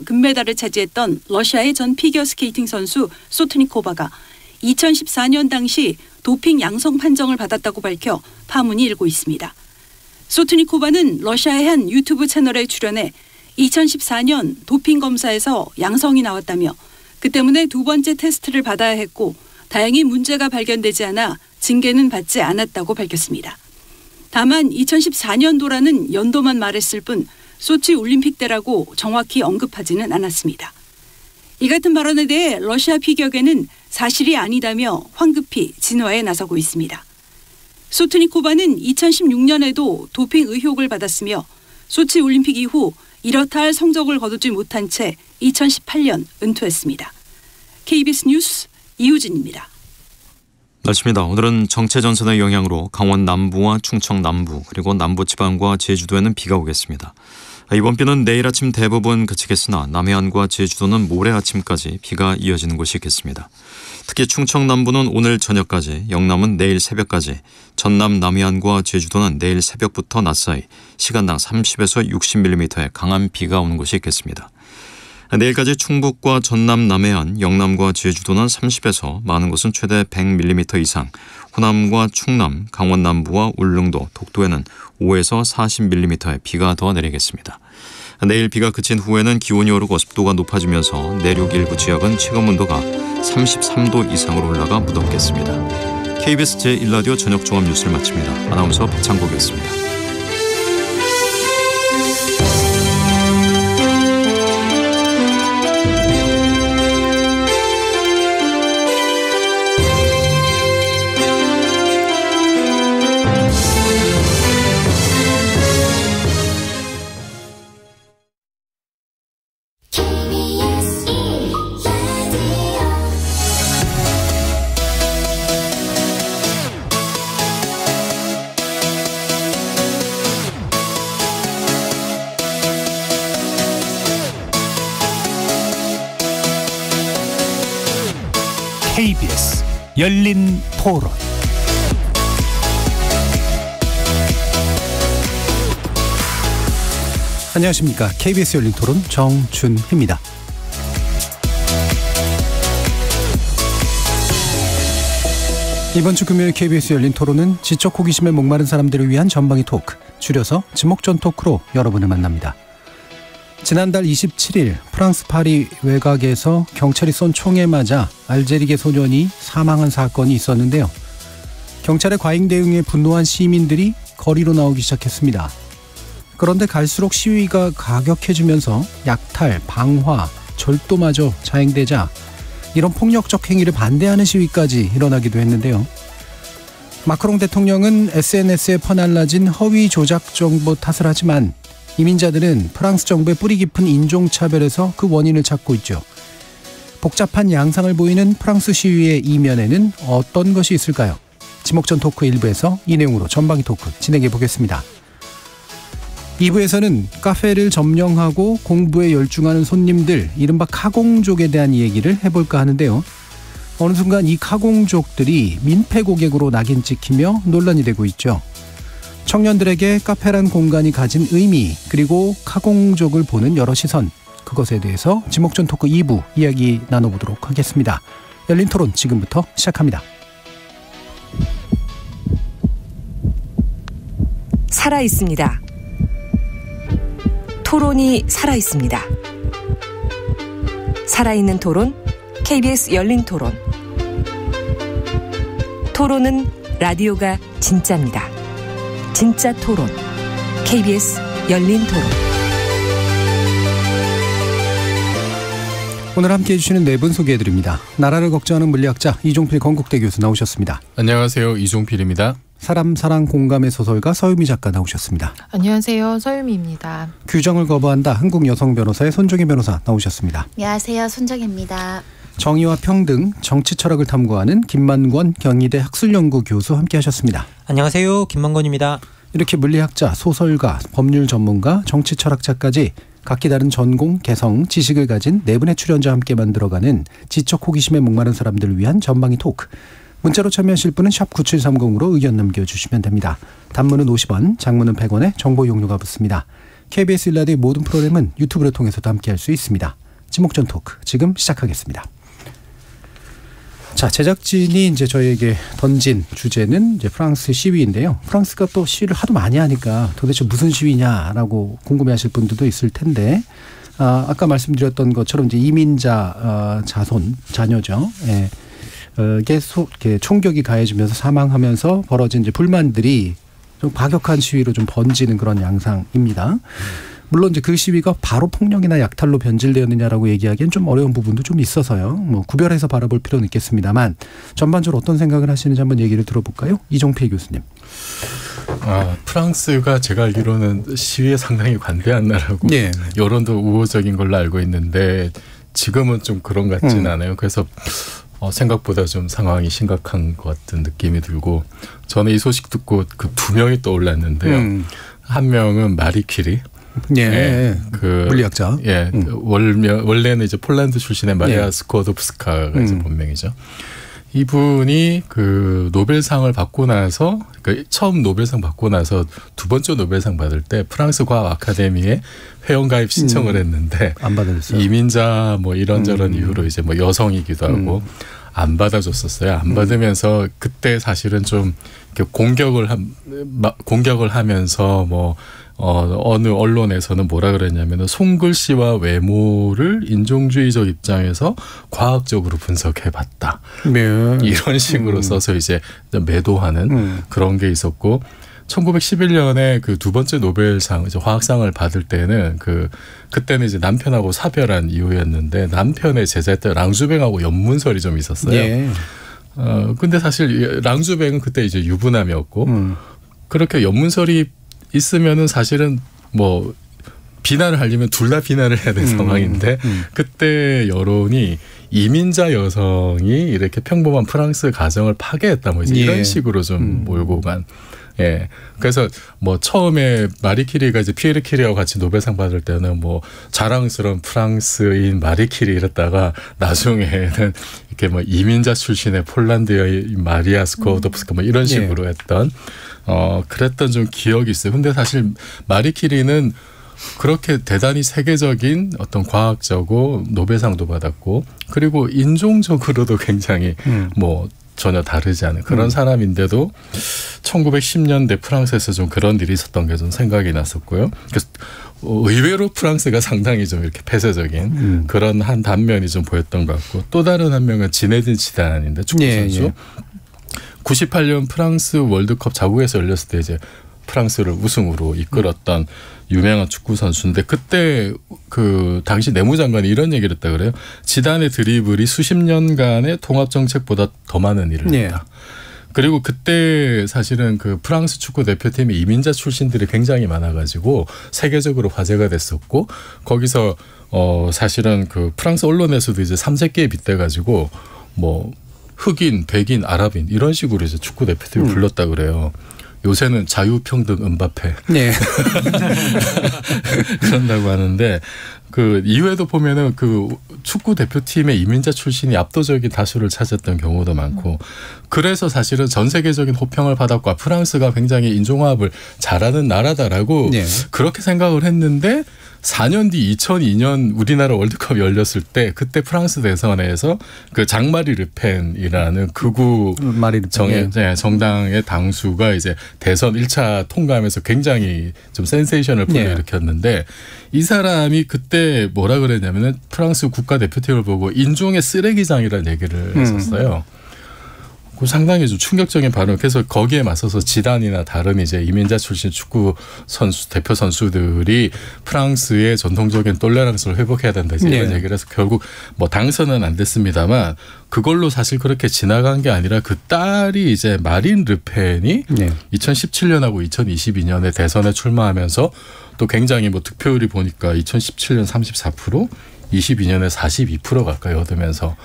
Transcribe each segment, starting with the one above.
금메달을 차지했던 러시아의 전 피겨스케이팅 선수 소트니코바가 2014년 당시 도핑 양성 판정을 받았다고 밝혀 파문이 일고 있습니다. 소트니코바는 러시아의 한 유튜브 채널에 출연해 2014년 도핑 검사에서 양성이 나왔다며 그 때문에 두 번째 테스트를 받아야 했고 다행히 문제가 발견되지 않아 징계는 받지 않았다고 밝혔습니다. 다만 2014년도라는 연도만 말했을 뿐 소치 올림픽 때라고 정확히 언급하지는 않았습니다. 이 같은 발언에 대해 러시아 피겨계는 사실이 아니다며 황급히 진화에 나서고 있습니다. 소트니코바는 2016년에도 도핑 의혹을 받았으며 소치 올림픽 이후 이렇다 할 성적을 거두지 못한 채 2018년 은퇴했습니다. KBS 뉴스 이우진입니다. 날씨입니다. 오늘은 정체전선의 영향으로 강원 남부와 충청 남부 그리고 남부지방과 제주도에는 비가 오겠습니다. 이번 비는 내일 아침 대부분 그치겠으나 남해안과 제주도는 모레 아침까지 비가 이어지는 곳이 있겠습니다. 특히 충청 남부는 오늘 저녁까지, 영남은 내일 새벽까지, 전남 남해안과 제주도는 내일 새벽부터 낮 사이 시간당 30에서 60mm의 강한 비가 오는 곳이 있겠습니다. 내일까지 충북과 전남 남해안, 영남과 제주도는 30에서 많은 곳은 최대 100mm 이상, 호남과 충남, 강원 남부와 울릉도, 독도에는 5에서 40mm의 비가 더 내리겠습니다. 내일 비가 그친 후에는 기온이 오르고 습도가 높아지면서 내륙 일부 지역은 체감온도가 33도 이상으로 올라가 무덥겠습니다. KBS 제1라디오 저녁 종합 뉴스를 마칩니다. 아나운서 박창국이었습니다. KBS 열린 토론. 안녕하십니까. KBS 열린 토론 정준희입니다. 이번 주 금요일 KBS 열린 토론은 지적 호기심에 목마른 사람들을 위한 전방위 토크, 줄여서 지목전 토크로 여러분을 만납니다. 지난달 27일 프랑스 파리 외곽에서 경찰이 쏜 총에 맞아 알제리계 소년이 사망한 사건이 있었는데요. 경찰의 과잉 대응에 분노한 시민들이 거리로 나오기 시작했습니다. 그런데 갈수록 시위가 가격해지면서 약탈, 방화, 절도마저 자행되자 이런 폭력적 행위를 반대하는 시위까지 일어나기도 했는데요. 마크롱 대통령은 SNS에 퍼날라진 허위 조작 정보 탓을 하지만 이민자들은 프랑스 정부의 뿌리 깊은 인종차별에서 그 원인을 찾고 있죠. 복잡한 양상을 보이는 프랑스 시위의 이면에는 어떤 것이 있을까요? 지목전 토크 1부에서 이 내용으로 전방위 토크 진행해 보겠습니다. 2부에서는 카페를 점령하고 공부에 열중하는 손님들, 이른바 카공족에 대한 얘기를 해볼까 하는데요. 어느 순간 이 카공족들이 민폐 고객으로 낙인 찍히며 논란이 되고 있죠. 청년들에게 카페란 공간이 가진 의미, 그리고 카공족을 보는 여러 시선, 그것에 대해서 지목전 토크 2부 이야기 나눠보도록 하겠습니다. 열린 토론 지금부터 시작합니다. 살아있습니다. 토론이 살아있습니다. 살아있는 토론, KBS 열린 토론. 토론은 라디오가 진짜입니다. 진짜 토론, KBS 열린 토론. 오늘 함께해 주시는 네 분 소개해드립니다. 나라를 걱정하는 물리학자 이종필 건국대 교수 나오셨습니다. 안녕하세요. 이종필입니다. 사람 사랑 공감의 소설가 서유미 작가 나오셨습니다. 안녕하세요. 서유미입니다. 규정을 거부한다 한국 여성 변호사의 손정희 변호사 나오셨습니다. 안녕하세요. 손정희입니다. 정의와 평등, 정치 철학을 탐구하는 김만권 경희대 학술연구 교수 함께하셨습니다. 안녕하세요. 김만권입니다. 이렇게 물리학자, 소설가, 법률 전문가, 정치 철학자까지 각기 다른 전공, 개성, 지식을 가진 네 분의 출연자와 함께 만들어가는 지적 호기심에 목마른 사람들을 위한 전방위 토크. 문자로 참여하실 분은 샵 9730으로 의견 남겨주시면 됩니다. 단문은 50원, 장문은 100원에 정보 용료가 붙습니다. KBS 1라디오 모든 프로그램은 유튜브를 통해서도 함께할 수 있습니다. 지목전 토크 지금 시작하겠습니다. 자, 제작진이 이제 저희에게 던진 주제는 이제 프랑스 시위인데요. 프랑스가 또 시위를 하도 많이 하니까 도대체 무슨 시위냐라고 궁금해하실 분들도 있을 텐데, 아까 말씀드렸던 것처럼 이제 이민자 자녀죠. 예. 이게 총격이 가해지면서 사망하면서 벌어진 이제 불만들이 좀 과격한 시위로 좀 번지는 그런 양상입니다. 물론 이제 그 시위가 바로 폭력이나 약탈로 변질되었느냐라고 얘기하기엔 좀 어려운 부분도 좀 있어서요. 뭐 구별해서 바라볼 필요는 있겠습니다만 전반적으로 어떤 생각을 하시는지 한번 얘기를 들어볼까요? 이종필 교수님. 프랑스가 제가 알기로는 시위에 상당히 관대한 나라고 예. 여론도 우호적인 걸로 알고 있는데 지금은 좀 그런 것 같진 않아요. 그래서 생각보다 좀 상황이 심각한 것 같은 느낌이 들고 저는 이 소식 듣고 그 두 명이 떠올랐는데요. 한 명은 마리 퀴리. 예, 그 물리학자. 예, 원래는 이제 폴란드 출신의 마리아 스코도프스카가 이제 본명이죠. 이분이 그 노벨상을 받고 나서, 그 처음 노벨상 받고 나서 두 번째 노벨상 받을 때 프랑스 과학 아카데미에 회원가입 신청을 했는데 안 받았어요. 이민자 뭐 이런저런 이유로 이제 뭐 여성이기도 하고 안 받아줬었어요. 안 받으면서 그때 사실은 좀 공격을 하면서 뭐 어느 언론에서는 뭐라 그랬냐면은 손글씨와 외모를 인종주의적 입장에서 과학적으로 분석해봤다. 이런 식으로 써서 이제 매도하는 그런 게 있었고, 1911년에 그 두 번째 노벨상, 이제 화학상을 받을 때는 그때는 이제 남편하고 사별한 이후였는데 남편의 제자였던 랑주뱅하고 연문설이 좀 있었어요. 예. 근데 사실 랑주뱅은 그때 이제 유부남이었고 그렇게 연문설이 있으면은 사실은 뭐 비난을 하려면 둘 다 비난을 해야 되는 상황인데 그때 여론이 이민자 여성이 이렇게 평범한 프랑스 가정을 파괴했다 뭐 이제 이런 식으로 좀 몰고 간. 예. 그래서 뭐 처음에 마리 퀴리가 이제 피에르 퀴리하고 같이 노벨상 받을 때는 뭐 자랑스러운 프랑스인 마리 퀴리 이랬다가 나중에는 이렇게 뭐 이민자 출신의 폴란드의 마리아 스코도프스카 뭐 이런 식으로 했던 그랬던 좀 기억이 있어요. 근데 사실 마리 퀴리는 그렇게 대단히 세계적인 어떤 과학자고 노벨상도 받았고 그리고 인종적으로도 굉장히 뭐 전혀 다르지 않은 그런 사람인데도 1910년대 프랑스에서 좀 그런 일이 있었던 게 좀 생각이 났었고요. 그래서 의외로 프랑스가 상당히 좀 이렇게 폐쇄적인 그런 한 단면이 좀 보였던 것 같고, 또 다른 한 명은 지네딘 지단인데 축구 선수. 98년 프랑스 월드컵 자국에서 열렸을 때 이제 프랑스를 우승으로 이끌었던 유명한 축구 선수인데, 그때 그 당시 내무장관이 이런 얘기를 했다 그래요. 지단의 드리블이 수십 년간의 통합 정책보다 더 많은 일을 했다. 그리고 그때 사실은 그 프랑스 축구 대표팀이 이민자 출신들이 굉장히 많아가지고 세계적으로 화제가 됐었고, 거기서 사실은 그 프랑스 언론에서도 이제 삼색기에 빗대가지고 뭐 흑인, 백인, 아랍인 이런 식으로 이제 축구 대표팀을 불렀다 그래요. 요새는 자유평등 은바페. 네. 그런다고 하는데, 그 이후에도 보면은 그 축구 대표팀의 이민자 출신이 압도적인 다수를 찾았던 경우도 많고, 그래서 사실은 전 세계적인 호평을 받았고 프랑스가 굉장히 인종화합을 잘하는 나라다라고 그렇게 생각을 했는데, 4년 뒤 2002년 우리나라 월드컵 열렸을 때 그때 프랑스 대선에서 그 장마리 르펜이라는 극우 정당의 당수가 이제 대선 1차 통과하면서 굉장히 좀 센세이션을 불러일으켰는데, 이 사람이 그때 뭐라 그랬냐면은 프랑스 국가대표팀을 보고 인종의 쓰레기장이라는 얘기를 했었어요. 상당히 좀 충격적인 발언. 그래서 거기에 맞서서 지단이나 다른 이제 이민자 출신 축구 선수 대표 선수들이 프랑스의 전통적인 톨레랑스를 회복해야 된다 이런 얘기를 해서 결국 뭐 당선은 안 됐습니다만, 그걸로 사실 그렇게 지나간 게 아니라 그 딸이 이제 마린 르펜이 2017년하고 2022년에 대선에 출마하면서 또 굉장히 뭐 득표율이 보니까 2017년 34%, 22년에 42% 가까이 얻으면서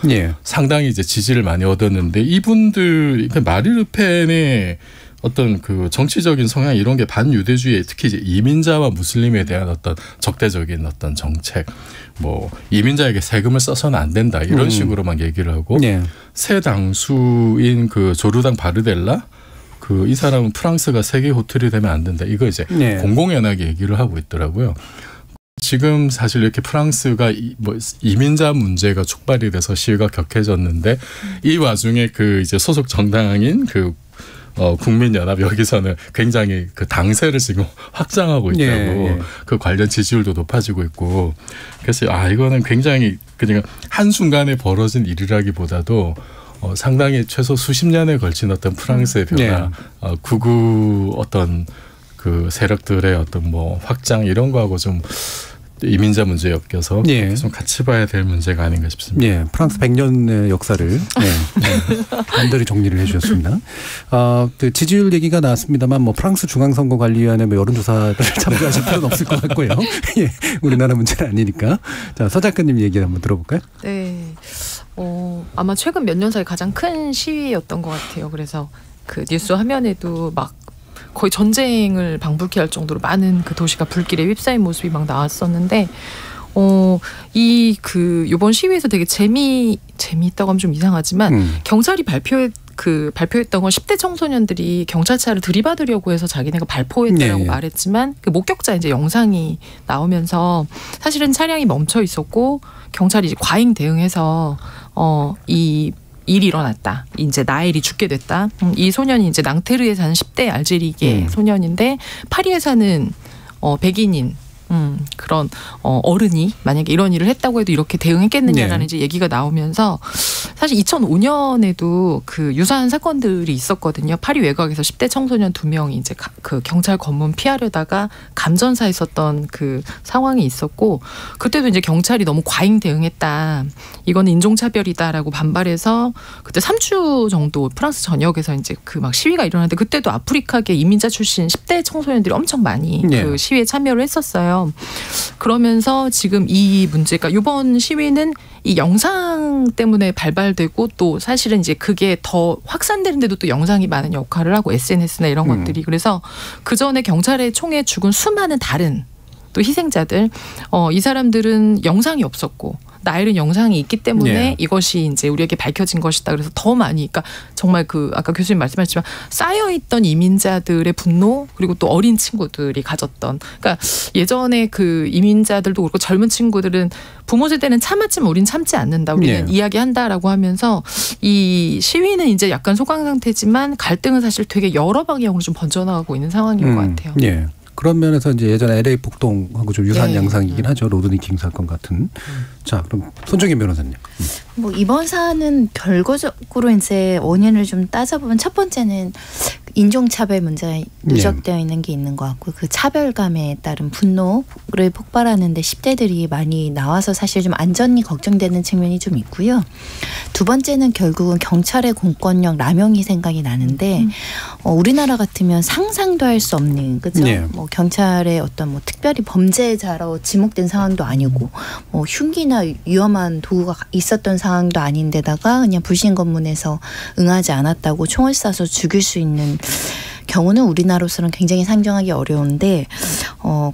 상당히 이제 지지를 많이 얻었는데, 이분들 마리 르펜의 어떤 그 정치적인 성향 이런 게 반유대주의, 특히 이제 이민자와 무슬림에 대한 어떤 적대적인 어떤 정책, 뭐 이민자에게 세금을 써서는 안 된다 이런 식으로만 얘기를 하고, 새 당수인 그 조르당 바르델라 이 사람은 프랑스가 세계 호텔이 되면 안 된다. 이거 이제 네. 공공연하게 얘기를 하고 있더라고요. 지금 사실 이렇게 프랑스가 이민자 문제가 촉발이 돼서 시위가 격해졌는데 이 와중에 이제 소속 정당인 국민연합 여기서는 굉장히 당세를 지금 확장하고 있다고 예. 그 관련 지지율도 높아지고 있고 그래서 이거는 굉장히 그냥 한순간에 벌어진 일이라기보다도 상당히 최소 수십 년에 걸친 어떤 프랑스의 변화, 극우 어떤 그 세력들의 어떤 확장 이런 거하고 좀 이민자 문제에 엮여서 좀 같이 봐야 될 문제가 아닌가 싶습니다. 예, 프랑스 100년의 역사를 간단히 정리를 해주셨습니다. 그 지지율 얘기가 나왔습니다만 프랑스 중앙선거관리위원회 여론조사를 참조하실 필요는 없을 것 같고요. 예, 우리나라 문제는 아니니까. 자, 서 작가님 얘기 한번 들어볼까요? 네. 아마 최근 몇 년 사이 가장 큰 시위였던 것 같아요. 그래서 그 뉴스 화면에도 막 거의 전쟁을 방불케 할 정도로 많은 그 도시가 불길에 휩싸인 모습이 막 나왔었는데, 이번 시위에서 되게 재미있다고 하면 좀 이상하지만, 경찰이 발표했던 건 10대 청소년들이 경찰차를 들이받으려고 해서 자기네가 발포했다라고 말했지만, 그 목격자 이제 영상이 나오면서 사실은 차량이 멈춰 있었고, 경찰이 이제 과잉 대응해서, 이 일이 일어났다. 이제 나엘이 죽게 됐다. 이 소년이 이제 낭테르에 사는 10대 알제리계 소년인데 파리에 사는 백인인 그런 어른이 만약에 이런 일을 했다고 해도 이렇게 대응했겠느냐라는 이제 얘기가 나오면서 사실 2005년에도 그 유사한 사건들이 있었거든요. 파리 외곽에서 10대 청소년 2명이 이제 그 경찰 검문 피하려다가 감전사에 있었던 그 상황이 있었고 그때도 이제 경찰이 너무 과잉 대응했다. 이거는 인종차별이다라고 반발해서 그때 3주 정도 프랑스 전역에서 이제 그 막 시위가 일어났는데 그때도 아프리카계 이민자 출신 10대 청소년들이 엄청 많이 그 시위에 참여를 했었어요. 그러면서 지금 이 문제가 이번 시위는 이 영상 때문에 발발되고 또 사실은 이제 그게 더 확산되는데도 또 영상이 많은 역할을 하고 SNS나 이런 것들이 그래서 그 전에 경찰의 총에 죽은 수많은 다른 또 희생자들 이 사람들은 영상이 없었고 나엘은 영상이 있기 때문에 이것이 이제 우리에게 밝혀진 것이다. 그래서 더 많이, 그러니까 정말 아까 교수님 말씀하셨지만 쌓여있던 이민자들의 분노 그리고 또 어린 친구들이 가졌던, 그러니까 예전에 그 이민자들도 그렇고 젊은 친구들은 부모 세대는 참았지만 우린 참지 않는다. 우리는 이야기한다라고 하면서 이 시위는 이제 약간 소강 상태지만 갈등은 사실 되게 여러 방향으로 좀 번져나가고 있는 상황인 것 같아요. 예. 그런 면에서 이제 예전에 LA 폭동하고 좀 유사한 양상이긴 하죠. 로드니 킹 사건 같은. 자, 그럼 손정인 변호사님. 이번 사안은 결과적으로 이제 원인을 좀 따져보면 첫 번째는 인종차별 문제가 누적되어 있는 게 있는 것 같고 그 차별감에 따른 분노를 폭발하는데 10대들이 많이 나와서 사실 좀 안전이 걱정되는 측면이 좀 있고요. 두 번째는 결국은 경찰의 공권력 남용이 생각이 나는데 우리나라 같으면 상상도 할 수 없는 그죠? 경찰의 어떤 특별히 범죄자로 지목된 상황도 아니고 흉기나 위험한 도구가 있었던 상황도 아닌데다가 그냥 불신검문에서 응하지 않았다고 총을 쏴서 죽일 수 있는 경우는 우리나라로서는 굉장히 상정하기 어려운데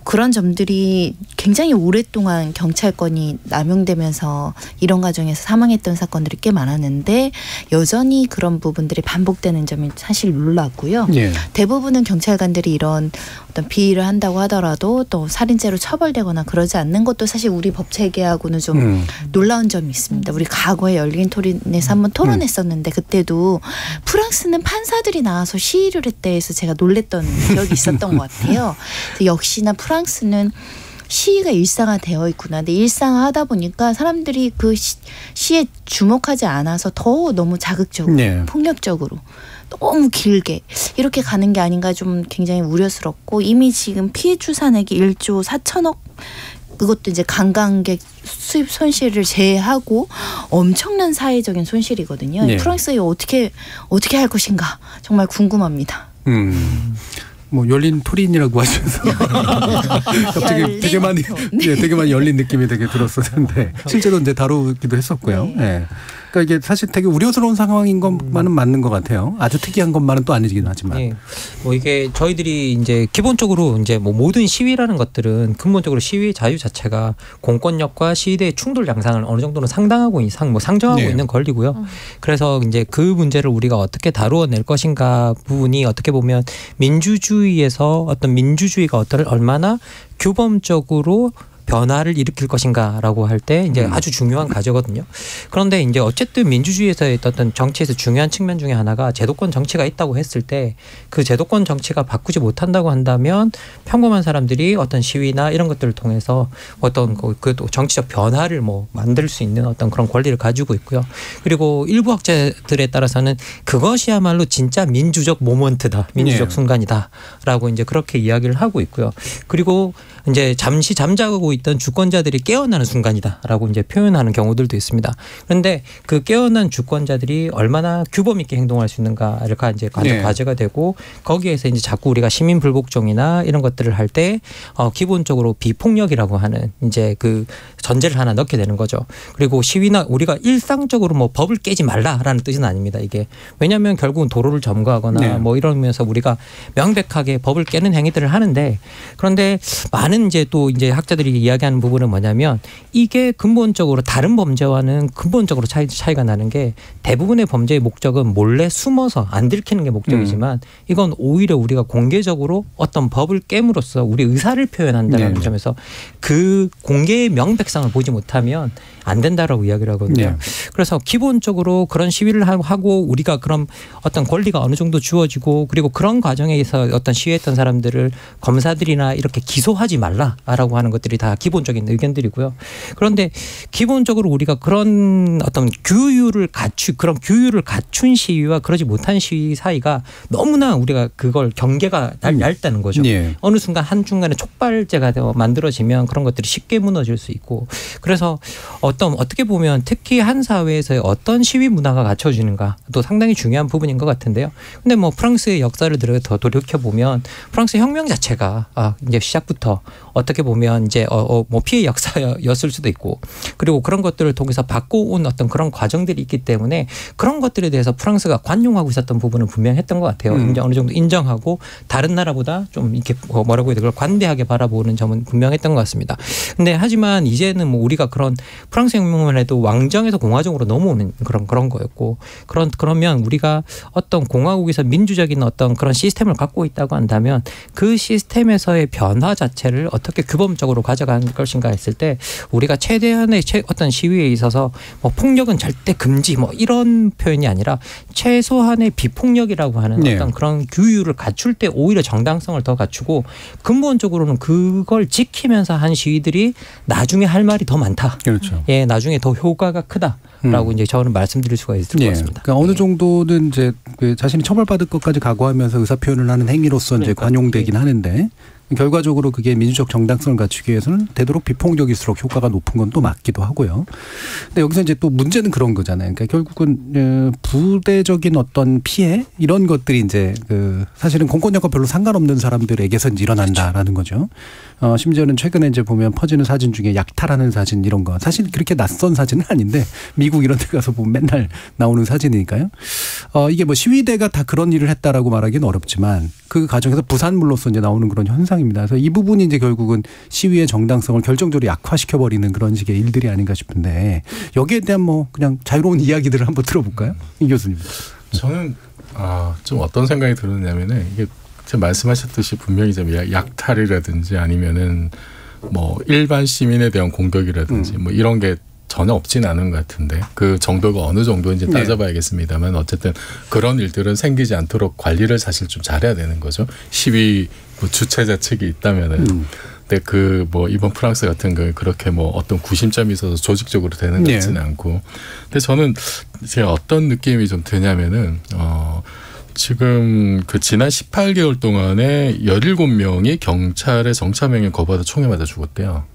그런 점들이 굉장히 오랫동안 경찰권이 남용되면서 이런 과정에서 사망했던 사건들이 꽤 많았는데 여전히 그런 부분들이 반복되는 점이 사실 놀랍고요. 대부분은 경찰관들이 이런 어떤 비위를 한다고 하더라도 또 살인죄로 처벌되거나 그러지 않는 것도 사실 우리 법 체계하고는 좀 놀라운 점이 있습니다. 우리 과거에 열린 토론에서 한번 토론했었는데 그때도 프랑스는 판사들이 나와서 시위를 했대 해서 제가 놀랬던 기억이 있었던 것 같아요. 역시나 프랑스는 시위가 일상화되어 있구나. 근데 일상화하다 보니까 사람들이 그 시에 주목하지 않아서 더 너무 자극적으로 폭력적으로 너무 길게 이렇게 가는 게 아닌가 좀 굉장히 우려스럽고 이미 지금 피해 추산액이 1조 4천억 그것도 이제 관광객 수입 손실을 제외하고 엄청난 사회적인 손실이거든요. 프랑스에 어떻게 할 것인가 정말 궁금합니다. 열린 토린이라고 하셔서 갑자기 되게 많이 열린 느낌이 되게 들었었는데 실제로 이제 다루기도 했었고요. 그러니까 이게 사실 되게 우려스러운 상황인 것만은 맞는 것 같아요. 아주 특이한 것만은 또 아니긴 하지만. 예. 뭐 이게 저희들이 이제 기본적으로 이제 뭐 모든 시위라는 것들은 근본적으로 시위 자유 자체가 공권력과 시위대의 충돌 양상을 어느 정도는 상정하고 있는 권리고요. 그래서 이제 그 문제를 우리가 어떻게 다루어낼 것인가 부분이 어떻게 보면 민주주의에서 어떤 민주주의가 얼마나 규범적으로 변화를 일으킬 것인가라고 할 때 이제 아주 중요한 과제거든요. 그런데 이제 어쨌든 민주주의에서의 어떤 정치에서 중요한 측면 중에 하나가 제도권 정치가 있다고 했을 때 그 제도권 정치가 바꾸지 못한다고 한다면 평범한 사람들이 어떤 시위나 이런 것들을 통해서 어떤 그 정치적 변화를 뭐 만들 수 있는 어떤 그런 권리를 가지고 있고요. 그리고 일부 학자들에 따라서는 그것이야말로 진짜 민주적 모먼트다, 민주적 순간이다라고 이제 그렇게 이야기를 하고 있고요. 그리고 이제 잠시 잠자고 있던 주권자들이 깨어나는 순간이다라고 이제 표현하는 경우들도 있습니다. 그런데 그 깨어난 주권자들이 얼마나 규범 있게 행동할 수 있는가가 이제 과제가 되고 거기에서 이제 자꾸 우리가 시민 불복종이나 이런 것들을 할 때 기본적으로 비폭력이라고 하는 이제 그 전제를 하나 넣게 되는 거죠. 그리고 시위나 우리가 일상적으로 뭐 법을 깨지 말라라는 뜻은 아닙니다. 이게 왜냐하면 결국은 도로를 점거하거나 뭐 이러면서 우리가 명백하게 법을 깨는 행위들을 하는데 그런데 많은 이제 또 이제 학자들이 이야기하는 부분은 뭐냐면 이게 근본적으로 다른 범죄와는 근본적으로 차이가 나는 게 대부분의 범죄의 목적은 몰래 숨어서 안 들키는 게 목적이지만 이건 오히려 우리가 공개적으로 어떤 법을 깨므로써 우리 의사를 표현한다는 점에서 그 공개의 명백성을 보지 못하면 안 된다라고 이야기를 하거든요. 그래서 기본적으로 그런 시위를 하고 우리가 그런 어떤 권리가 어느 정도 주어지고 그리고 그런 과정에서 어떤 시위했던 사람들을 검사들이나 이렇게 기소하지 말라라고 하는 것들이 다 기본적인 의견들이고요. 그런데 기본적으로 우리가 그런 어떤 그런 규율을 갖춘 시위와 그러지 못한 시위 사이가 너무나 우리가 그걸 경계가 얇다는 거죠. 어느 순간 한중간에 촉발제가 만들어지면 그런 것들이 쉽게 무너질 수 있고 그래서 어떻게 보면 특히 한 사회에서의 어떤 시위 문화가 갖춰지는가도 상당히 중요한 부분인 것 같은데요. 근데 뭐 프랑스의 역사를 더 돌이켜 보면 프랑스 혁명 자체가 이제 시작부터 어떻게 보면 이제 뭐 피해 역사였을 수도 있고 그리고 그런 것들을 통해서 바꿔온 어떤 그런 과정들이 있기 때문에 그런 것들에 대해서 프랑스가 관용하고 있었던 부분은 분명했던 것 같아요. 어느 정도 인정하고 다른 나라보다 좀 이렇게 뭐라고 해야 될까 관대하게 바라보는 점은 분명했던 것 같습니다. 근데 하지만 이제는 뭐 우리가 그런 프랑스 혁명만 해도 왕정에서 공화정으로 넘어오는 그런 거였고 그러면 우리가 어떤 공화국에서 민주적인 어떤 그런 시스템을 갖고 있다고 한다면 그 시스템에서의 변화 자체를 어떻게 규범적으로 가져가는 것인가 했을 때 우리가 최대한의 어떤 시위에 있어서 뭐 폭력은 절대 금지 뭐 이런 표현이 아니라 최소한의 비폭력이라고 하는 어떤 그런 규율을 갖출 때 오히려 정당성을 더 갖추고 근본적으로는 그걸 지키면서 한 시위들이 나중에 할 말이 더 많다. 그렇죠. 예, 나중에 더 효과가 크다라고 이제 저는 말씀드릴 수가 있을 것 같습니다. 그러니까 어느 정도는 이제 자신이 처벌받을 것까지 각오하면서 의사 표현을 하는 행위로서 이제 관용되긴 하는데 결과적으로 그게 민주적 정당성을 갖추기 위해서는 되도록 비폭력일수록 효과가 높은 건 또 맞기도 하고요. 근데 여기서 이제 또 문제는 그런 거잖아요. 그러니까 결국은 부대적인 어떤 피해 이런 것들이 이제 사실은 공권력과 별로 상관없는 사람들에게서 이제 일어난다라는 거죠. 심지어는 최근에 이제 보면 퍼지는 사진 중에 약탈하는 사진 이런 거 사실 그렇게 낯선 사진은 아닌데 미국 이런 데 가서 보면 맨날 나오는 사진이니까요. 이게 뭐 시위대가 다 그런 일을 했다라고 말하기는 어렵지만 그 과정에서 부산물로서 이제 나오는 그런 현상입니다. 그래서 이 부분이 이제 결국은 시위의 정당성을 결정적으로 약화시켜버리는 그런 식의 일들이 아닌가 싶은데 여기에 대한 뭐 그냥 자유로운 이야기들을 한번 들어볼까요? 이 교수님. 저는 좀 어떤 생각이 들었냐면은 이게 제가 말씀하셨듯이 분명히 좀 약탈이라든지 아니면은 뭐 일반 시민에 대한 공격이라든지 뭐 이런 게 전혀 없진 않은 것 같은데 그 정도가 어느 정도인지 따져봐야겠습니다만 어쨌든 그런 일들은 생기지 않도록 관리를 사실 좀 잘해야 되는 거죠. 시위 뭐 주최자 측이 있다면은. 근데 그 뭐 이번 프랑스 같은 거 그렇게 뭐 어떤 구심점이 있어서 조직적으로 되는 것 같지는 않고. 근데 저는 제가 어떤 느낌이 좀 드냐면은 지금 그 지난 18개월 동안에 17명이 경찰의 정차명령 거부하다 총에 맞아 죽었대요.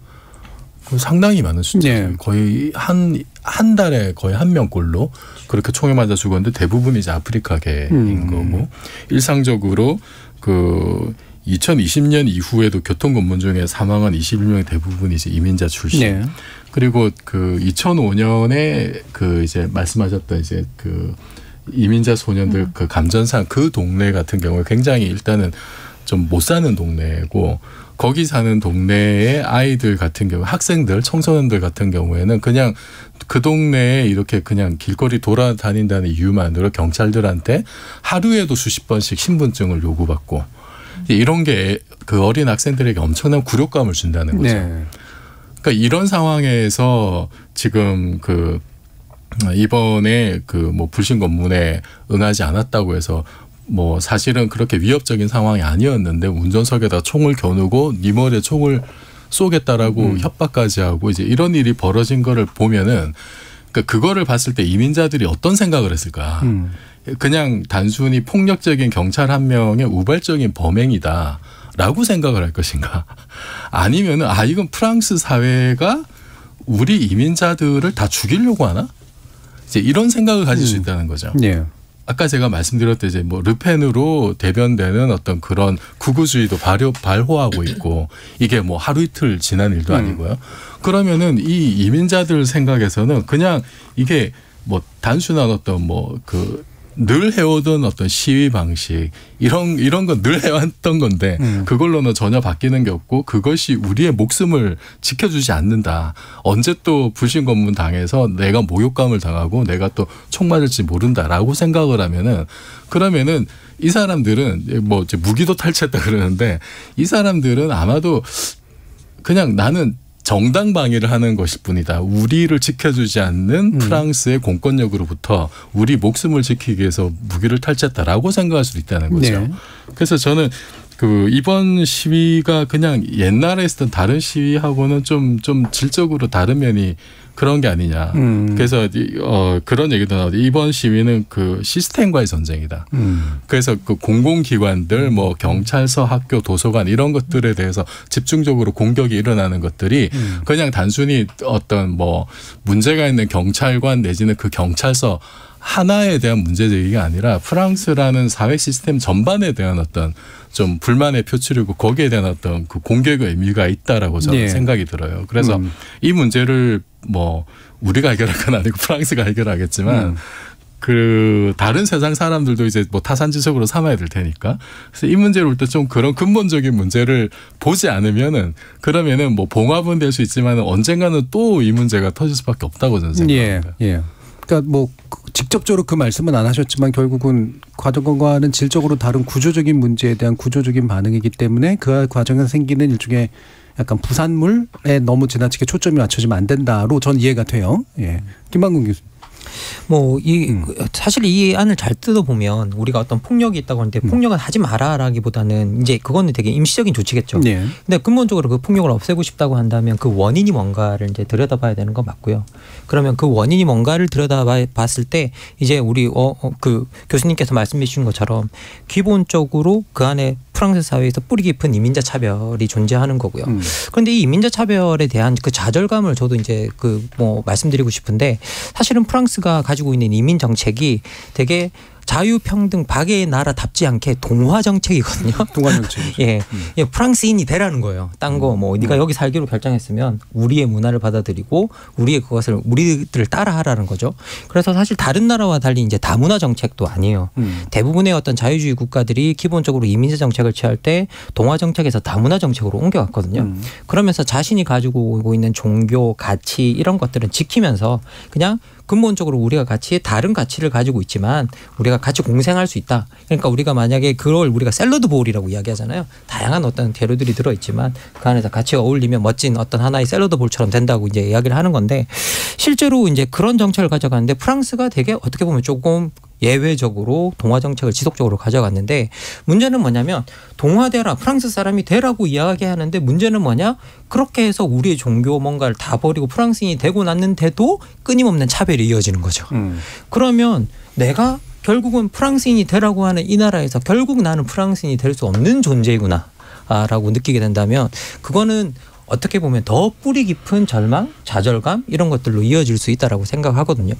상당히 많은 숫자죠. 거의 한 달에 거의 한 명꼴로 그렇게 총에 맞아 죽었는데 대부분이 이제 아프리카계인 거고 일상적으로 그 2020년 이후에도 교통검문 중에 사망한 21명의 대부분이 이제 이민자 출신. 그리고 그 2005년에 그 이제 말씀하셨던 이제 그 이민자 소년들 그 감전산 그 동네 같은 경우에 굉장히 일단은 좀 못 사는 동네고 거기 사는 동네의 아이들 같은 경우 학생들 청소년들 같은 경우에는 그냥 그 동네에 이렇게 그냥 길거리 돌아다닌다는 이유만으로 경찰들한테 하루에도 수십 번씩 신분증을 요구받고 이런 게 그 어린 학생들에게 엄청난 굴욕감을 준다는 거죠. 네. 그러니까 이런 상황에서 지금 그 이번에 그 뭐 불신 검문에 응하지 않았다고 해서 뭐 사실은 그렇게 위협적인 상황이 아니었는데 운전석에다 총을 겨누고 네 머리에 총을 쏘겠다라고 협박까지 하고 이제 이런 일이 벌어진 거를 보면은 그러니까 그거를 봤을 때 이민자들이 어떤 생각을 했을까? 그냥 단순히 폭력적인 경찰 한 명의 우발적인 범행이다라고 생각을 할 것인가? 아니면은 이건 프랑스 사회가 우리 이민자들을 다 죽이려고 하나? 이제 이런 생각을 가질 수 있다는 거죠. 네. 아까 제가 말씀드렸듯이 이제 뭐 르펜으로 대변되는 어떤 그런 극우주의도 발호하고 있고 이게 뭐 하루 이틀 지난 일도 아니고요. 그러면은 이 이민자들 생각에서는 그냥 이게 뭐 단순한 어떤 뭐 그 늘 해오던 어떤 시위 방식 이런 건 늘 해왔던 건데 그걸로는 전혀 바뀌는 게 없고 그것이 우리의 목숨을 지켜주지 않는다. 언제 또 불신 검문 당해서 내가 모욕감을 당하고 내가 또 총 맞을지 모른다라고 생각을 하면은 그러면은 이 사람들은 뭐 이제 무기도 탈취했다 그러는데 이 사람들은 아마도 그냥 나는 정당 방위를 하는 것일 뿐이다. 우리를 지켜주지 않는 프랑스의 공권력으로부터 우리 목숨을 지키기 위해서 무기를 탈취했다라고 생각할 수도 있다는 거죠. 네. 그래서 저는 그 이번 시위가 그냥 옛날에 있었던 다른 시위하고는 좀 질적으로 다른 면이 그런 게 아니냐. 그래서 그런 얘기도 나오죠. 이번 시위는 그 시스템과의 전쟁이다. 그래서 그 공공기관들, 뭐 경찰서, 학교, 도서관 이런 것들에 대해서 집중적으로 공격이 일어나는 것들이 그냥 단순히 어떤 뭐 문제가 있는 경찰관 내지는 그 경찰서 하나에 대한 문제제기가 아니라 프랑스라는 사회 시스템 전반에 대한 어떤 좀 불만의 표출이고 거기에 대한 어떤 그 공격의 의미가 있다라고 저는 네. 생각이 들어요. 그래서 이 문제를 뭐 우리가 해결할 건 아니고 프랑스가 해결하겠지만 그 다른 세상 사람들도 이제 뭐 타산지석으로 삼아야 될 테니까 그래서 이 문제를 볼 때 좀 그런 근본적인 문제를 보지 않으면은 그러면은 뭐 봉합은 될 수 있지만 언젠가는 또 이 문제가 터질 수밖에 없다고 저는 생각합니다. 예. 예. 그러니까 뭐 직접적으로 그 말씀은 안 하셨지만 결국은 과정과는 질적으로 다른 구조적인 문제에 대한 구조적인 반응이기 때문에 그 과정에서 생기는 일종의 약간 부산물에 너무 지나치게 초점이 맞춰지면 안 된다로 전 이해가 돼요. 예. 김만근 교수님. 뭐 사실 이 안을 잘 뜯어보면 우리가 어떤 폭력이 있다고 하는데 폭력은 하지 마라라기보다는 이제 그거는 되게 임시적인 조치겠죠. 네. 근데 근본적으로 그 폭력을 없애고 싶다고 한다면 그 원인이 뭔가를 이제 들여다봐야 되는 건 맞고요. 그러면 그 원인이 뭔가를 들여다봤을 때 이제 우리 그 교수님께서 말씀해 주신 것처럼 기본적으로 그 안에 프랑스 사회에서 뿌리 깊은 이민자 차별이 존재하는 거고요. 그런데 이 이민자 차별에 대한 그 좌절감을 저도 이제 그 뭐 말씀드리고 싶은데 사실은 프랑스가 가지고 있는 이민 정책이 되게 자유평등 박애의 나라답지 않게 동화 정책이거든요. 동화 정책이죠. 예, 예, 프랑스인이 되라는 거예요. 딴 거 뭐 네가 여기 살기로 결정했으면 우리의 문화를 받아들이고 우리의 그것을 우리들을 따라하라는 거죠. 그래서 사실 다른 나라와 달리 이제 다문화 정책도 아니에요. 대부분의 어떤 자유주의 국가들이 기본적으로 이민자 정책을 취할 때 동화 정책에서 다문화 정책으로 옮겨갔거든요. 그러면서 자신이 가지고 있는 종교, 가치 이런 것들은 지키면서 그냥 근본적으로 우리가 같이 다른 가치를 가지고 있지만 우리가 같이 공생할 수 있다. 그러니까 우리가 만약에 그걸 우리가 샐러드 볼이라고 이야기하잖아요. 다양한 어떤 재료들이 들어있지만 그 안에서 같이 어울리면 멋진 어떤 하나의 샐러드 볼처럼 된다고 이제 이야기를 하는 건데 실제로 이제 그런 정책을 가져가는데 프랑스가 되게 어떻게 보면 조금 예외적으로 동화 정책을 지속적으로 가져갔는데 문제는 뭐냐면 동화되라 프랑스 사람이 되라고 이야기하는데 문제는 뭐냐 그렇게 해서 우리의 종교 뭔가를 다 버리고 프랑스인이 되고 났는데도 끊임없는 차별이 이어지는 거죠. 그러면 내가 결국은 프랑스인이 되라고 하는 이 나라에서 결국 나는 프랑스인이 될 수 없는 존재이구나 라고 느끼게 된다면 그거는 어떻게 보면 더 뿌리 깊은 절망, 좌절감 이런 것들로 이어질 수 있다라고 생각하거든요.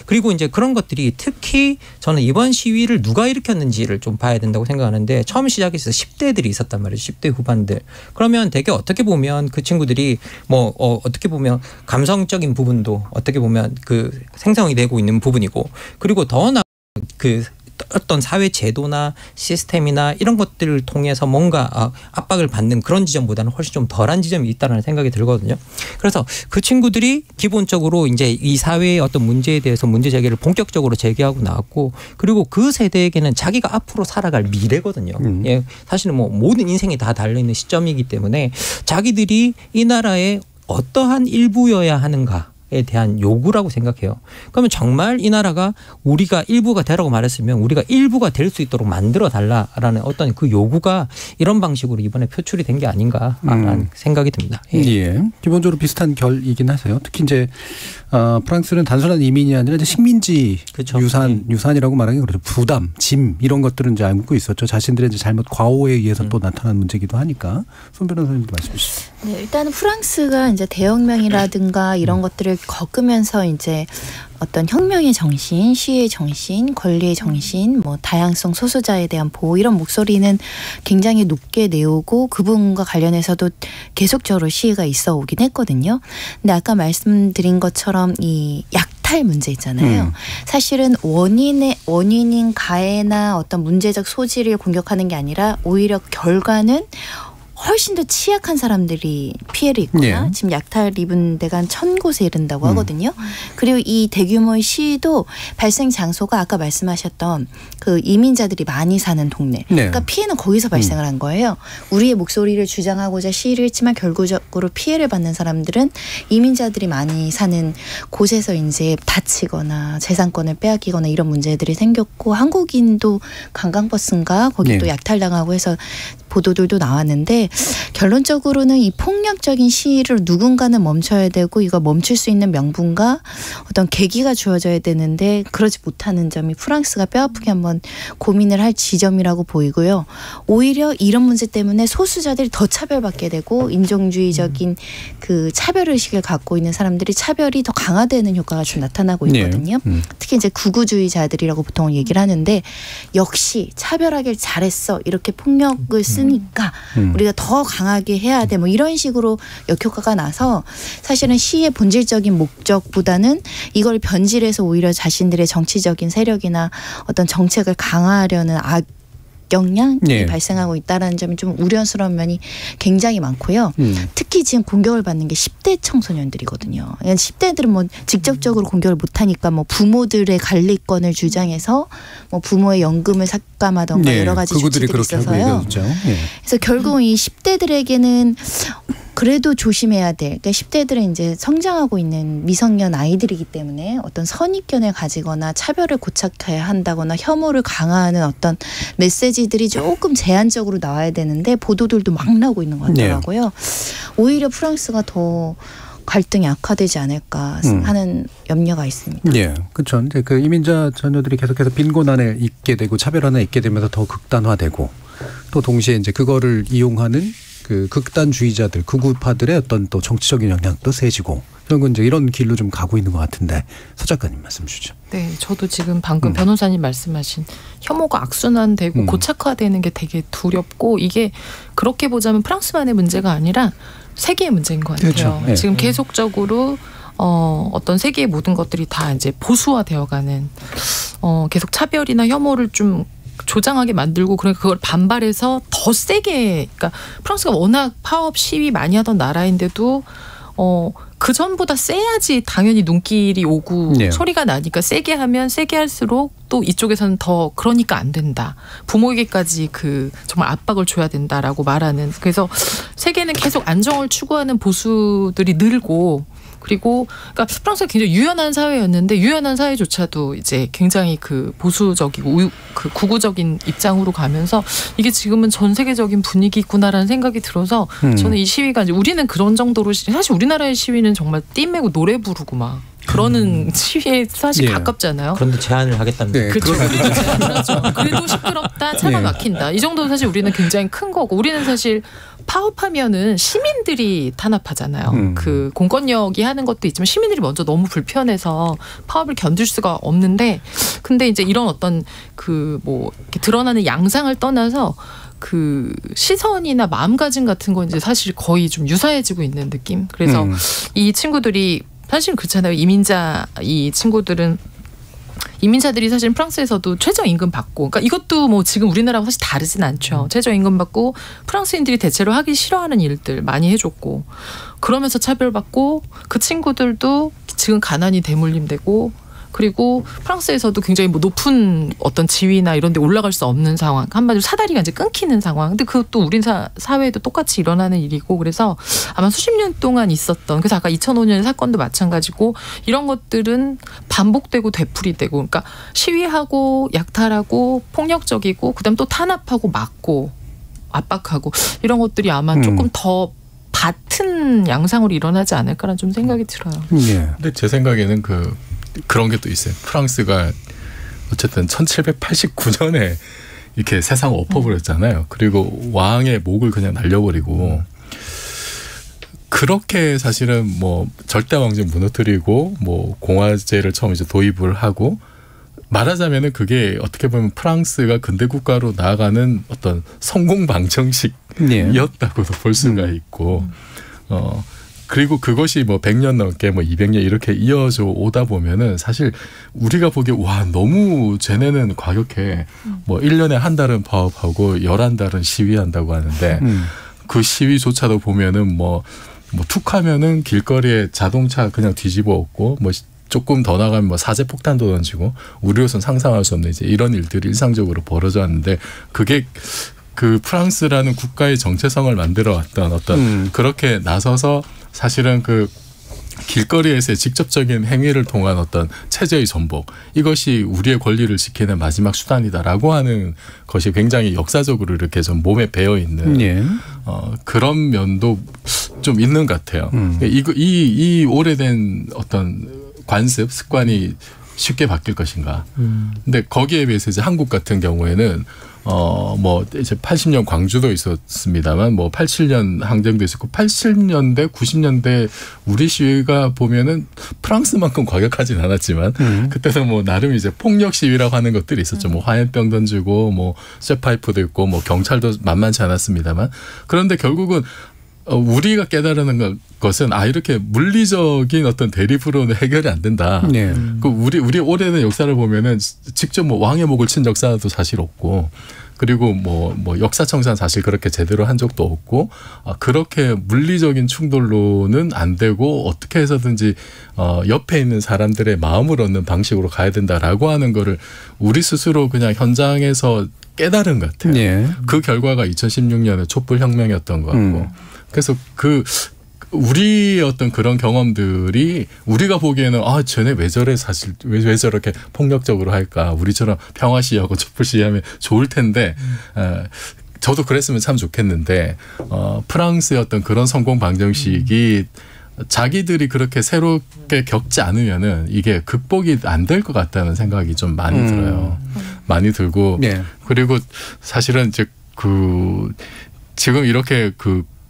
그리고 이제 그런 것들이 특히 저는 이번 시위를 누가 일으켰는지를 좀 봐야 된다고 생각하는데 처음 시작했을 때 10대들이 있었단 말이죠. 10대 후반들. 그러면 되게 어떻게 보면 그 친구들이 뭐 어떻게 보면 감성적인 부분도 어떻게 보면 그 생성이 되고 있는 부분이고 그리고 더 나아가 그 어떤 사회 제도나 시스템이나 이런 것들을 통해서 뭔가 압박을 받는 그런 지점보다는 훨씬 좀 덜한 지점이 있다는 생각이 들거든요. 그래서 그 친구들이 기본적으로 이제 이 사회의 어떤 문제에 대해서 문제 제기를 본격적으로 제기하고 나왔고 그리고 그 세대에게는 자기가 앞으로 살아갈 미래거든요. 예, 사실은 뭐 모든 인생이 다 달려있는 시점이기 때문에 자기들이 이 나라의 어떠한 일부여야 하는가 에 대한 요구라고 생각해요. 그러면 정말 이 나라가 우리가 일부가 되라고 말했으면 우리가 일부가 될 수 있도록 만들어 달라라는 어떤 그 요구가 이런 방식으로 이번에 표출이 된 게 아닌가라는 생각이 듭니다. 예. 예. 기본적으로 비슷한 결이긴 하세요. 특히 이제 프랑스는 단순한 이민이 아니라 이제 식민지 그렇죠. 유산이라고 말하기 그렇죠. 부담, 짐 이런 것들은 이제 안고 있었죠. 자신들의 이제 잘못 과오에 의해서 또 나타난 문제기도 하니까. 손 변호사님도 말씀해 주시죠. 네, 일단은 프랑스가 이제 대혁명이라든가 이런 것들을 겪으면서 이제 어떤 혁명의 정신, 시위의 정신, 권리의 정신, 뭐 다양성 소수자에 대한 보호 이런 목소리는 굉장히 높게 내오고 그 부분과 관련해서도 계속적으로 시위가 있어 오긴 했거든요. 근데 아까 말씀드린 것처럼 이 약탈 문제 있잖아요. 사실은 원인인 가해나 어떤 문제적 소지를 공격하는 게 아니라 오히려 결과는 훨씬 더 취약한 사람들이 피해를 입거나 예. 지금 약탈 입은 데가 한 1,000곳에 이른다고 하거든요. 그리고 이 대규모의 시위도 발생 장소가 아까 말씀하셨던 그 이민자들이 많이 사는 동네. 네. 그러니까 피해는 거기서 발생을 한 거예요. 우리의 목소리를 주장하고자 시위를 했지만 결국적으로 피해를 받는 사람들은 이민자들이 많이 사는 곳에서 이제 다치거나 재산권을 빼앗기거나 이런 문제들이 생겼고 한국인도 관광버스인가 거기 또 약탈당하고 해서 보도들도 나왔는데 결론적으로는 이 폭력적인 시위를 누군가는 멈춰야 되고 이거 멈출 수 있는 명분과 어떤 계기가 주어져야 되는데 그러지 못하는 점이 프랑스가 뼈아프게 한번 고민을 할 지점이라고 보이고요. 오히려 이런 문제 때문에 소수자들이 더 차별받게 되고 인종주의적인 그 차별의식을 갖고 있는 사람들이 차별이 더 강화되는 효과가 좀 나타나고 있거든요. 특히 이제 극우주의자들이라고 보통 얘기를 하는데 역시 차별하길 잘했어 이렇게 폭력을 쓰니까 우리가 더 강하게 해야 돼 뭐 이런 식으로 역효과가 나서 사실은 시의 본질적인 목적보다는 이걸 변질해서 오히려 자신들의 정치적인 세력이나 어떤 정책을 강화하려는 악영향이 발생하고 있다는 점이 좀 우려스러운 면이 굉장히 많고요. 특히 지금 공격을 받는 게 10대 청소년들이거든요. 10대들은 뭐 직접적으로 공격을 못하니까 뭐 부모들의 관리권을 주장해서 뭐 부모의 연금을 삭감하던가 여러 가지 조치들이 있어서요. 그래서 결국 이 10대들에게는 그래도 조심해야 돼. 그러니까 10대들은 이제 성장하고 있는 미성년 아이들이기 때문에 어떤 선입견을 가지거나 차별을 고착해야 한다거나 혐오를 강화하는 어떤 메시지들이 조금 제한적으로 나와야 되는데 보도들도 막 나오고 있는 것 같더라고요. 오히려 프랑스가 더 갈등이 악화되지 않을까 하는 염려가 있습니다. 예, 그렇죠. 이제 그 이민자 자녀들이 계속해서 빈곤안에 있게 되고 차별안에 있게 되면서 더 극단화되고 또 동시에 이제 그거를 이용하는 그 극단주의자들, 극우파들의 어떤 또 정치적인 영향도 세지고 결국은 이제 이런 길로 좀 가고 있는 것 같은데 서 작가님 말씀 주시죠. 네, 저도 지금 방금 변호사님 말씀하신 혐오가 악순환되고 고착화되는 게 되게 두렵고 이게 그렇게 보자면 프랑스만의 문제가 아니라 세계의 문제인 것 같아요. 그렇죠. 네. 지금 계속적으로 어떤 세계의 모든 것들이 다 이제 보수화되어가는 계속 차별이나 혐오를 좀 조장하게 만들고 그러니까 그걸 반발해서 더 세게 그러니까 프랑스가 워낙 파업 시위 많이 하던 나라인데도 그 전보다 세야지 당연히 눈길이 오고 소리가 나니까 세게 하면 세게 할수록 또 이쪽에서는 더 그러니까 안 된다. 부모에게까지 그 정말 압박을 줘야 된다라고 말하는 그래서 세계는 계속 안정을 추구하는 보수들이 늘고 그리고 그러니까 프랑스가 굉장히 유연한 사회였는데 유연한 사회조차도 이제 굉장히 그 보수적이고 그 극우적인 입장으로 가면서 이게 지금은 전 세계적인 분위기구나라는 생각이 들어서 저는 이 시위가 이제 우리는 그런 정도로 사실 우리나라의 시위는 정말 띠매고 노래 부르고 막 그러는 시위에 사실 가깝잖아요. 그런데 제한을 하겠다는 네, 그렇죠. 그래도 시끄럽다, 차가 막힌다. 이 정도는 사실 우리는 굉장히 큰 거고 우리는 사실 파업하면은 시민들이 탄압하잖아요. 그 공권력이 하는 것도 있지만 시민들이 먼저 너무 불편해서 파업을 견딜 수가 없는데, 근데 이제 이런 어떤 그 뭐 드러나는 양상을 떠나서 그 시선이나 마음가짐 같은 건 이제 사실 거의 좀 유사해지고 있는 느낌. 그래서 이 친구들이 사실 그렇잖아요. 이민자들이 사실 프랑스에서도 최저임금 받고, 그러니까 이것도 뭐 지금 우리나라하고 사실 다르진 않죠. 최저임금 받고 프랑스인들이 대체로 하기 싫어하는 일들 많이 해줬고, 그러면서 차별받고, 그 친구들도 지금 가난이 대물림되고, 그리고 프랑스에서도 굉장히 뭐 높은 어떤 지위나 이런 데 올라갈 수 없는 상황, 한마디로 사다리가 이제 끊기는 상황. 근데 그것도 우리 사회에도 똑같이 일어나는 일이고, 그래서 아마 수십 년 동안 있었던, 그래서 아까 2005년 사건도 마찬가지고, 이런 것들은 반복되고 되풀이되고, 그러니까 시위하고 약탈하고 폭력적이고, 그다음 또 탄압하고 막고 압박하고, 이런 것들이 아마 조금 더 같은 양상으로 일어나지 않을까라는 좀 생각이 들어요. 예. 근데 제 생각에는 그런 게 또 있어요. 프랑스가 어쨌든 1789년에 이렇게 세상을 엎어버렸잖아요. 그리고 왕의 목을 그냥 날려버리고, 그렇게 사실은 뭐 절대 왕제 무너뜨리고 뭐 공화제를 처음 이제 도입을 하고, 말하자면은 그게 어떻게 보면 프랑스가 근대 국가로 나아가는 어떤 성공 방정식이었다고도 볼 수가 있고, 그리고 그것이 뭐 100년 넘게 뭐 200년 이렇게 이어져 오다 보면은 사실 우리가 보기에 와 너무 쟤네는 과격해. 뭐 1년에 한 달은 파업하고 11달은 시위한다고 하는데, 그 시위조차도 보면은 뭐 툭하면은 길거리에 자동차 그냥 뒤집어 엎고, 뭐 조금 더 나가면 뭐 사제 폭탄도 던지고, 우리로선 상상할 수 없는 이제 이런 일들이 일상적으로 벌어져 왔는데, 그게 그 프랑스라는 국가의 정체성을 만들어 왔던 어떤 그렇게 나서서 사실은 그 길거리에서의 직접적인 행위를 통한 어떤 체제의 전복, 이것이 우리의 권리를 지키는 마지막 수단이다라고 하는 것이 굉장히 역사적으로 이렇게 좀 몸에 배어 있는 그런 면도 좀 있는 것 같아요. 이 오래된 어떤 관습, 습관이 쉽게 바뀔 것인가. 근데 거기에 비해서 이제 한국 같은 경우에는 뭐 이제 80년 광주도 있었습니다만, 뭐 87년 항쟁도 있었고, 80년대, 90년대 우리 시위가 보면은 프랑스만큼 과격하진 않았지만, 그때도 뭐 나름 이제 폭력 시위라고 하는 것들이 있었죠. 뭐 화염병 던지고, 뭐 쇠파이프도 있고, 뭐 경찰도 만만치 않았습니다만, 그런데 결국은 우리가 깨달은 것은 이렇게 물리적인 어떤 대립으로는 해결이 안 된다. 네. 그 우리 오래된 역사를 보면은 직접 뭐 왕의 목을 친 역사도 사실 없고, 그리고 뭐 역사청산 사실 그렇게 제대로 한 적도 없고, 그렇게 물리적인 충돌로는 안 되고 어떻게 해서든지 옆에 있는 사람들의 마음을 얻는 방식으로 가야 된다라고 하는 거를 우리 스스로 그냥 현장에서 깨달은 것 같아요. 네. 그 결과가 2016년의 촛불혁명이었던 것 같고, 그래서 우리의 어떤 그런 경험들이 우리가 보기에는 쟤네 왜 저래, 사실 왜 저렇게 폭력적으로 할까, 우리처럼 평화 시위하고 촛불 시위하면 좋을 텐데, 저도 그랬으면 참 좋겠는데, 프랑스의 어떤 그런 성공 방정식이 자기들이 그렇게 새롭게 겪지 않으면은 이게 극복이 안 될 것 같다는 생각이 좀 많이 들어요. 많이 들고, 네. 그리고 사실은 이제 지금 이렇게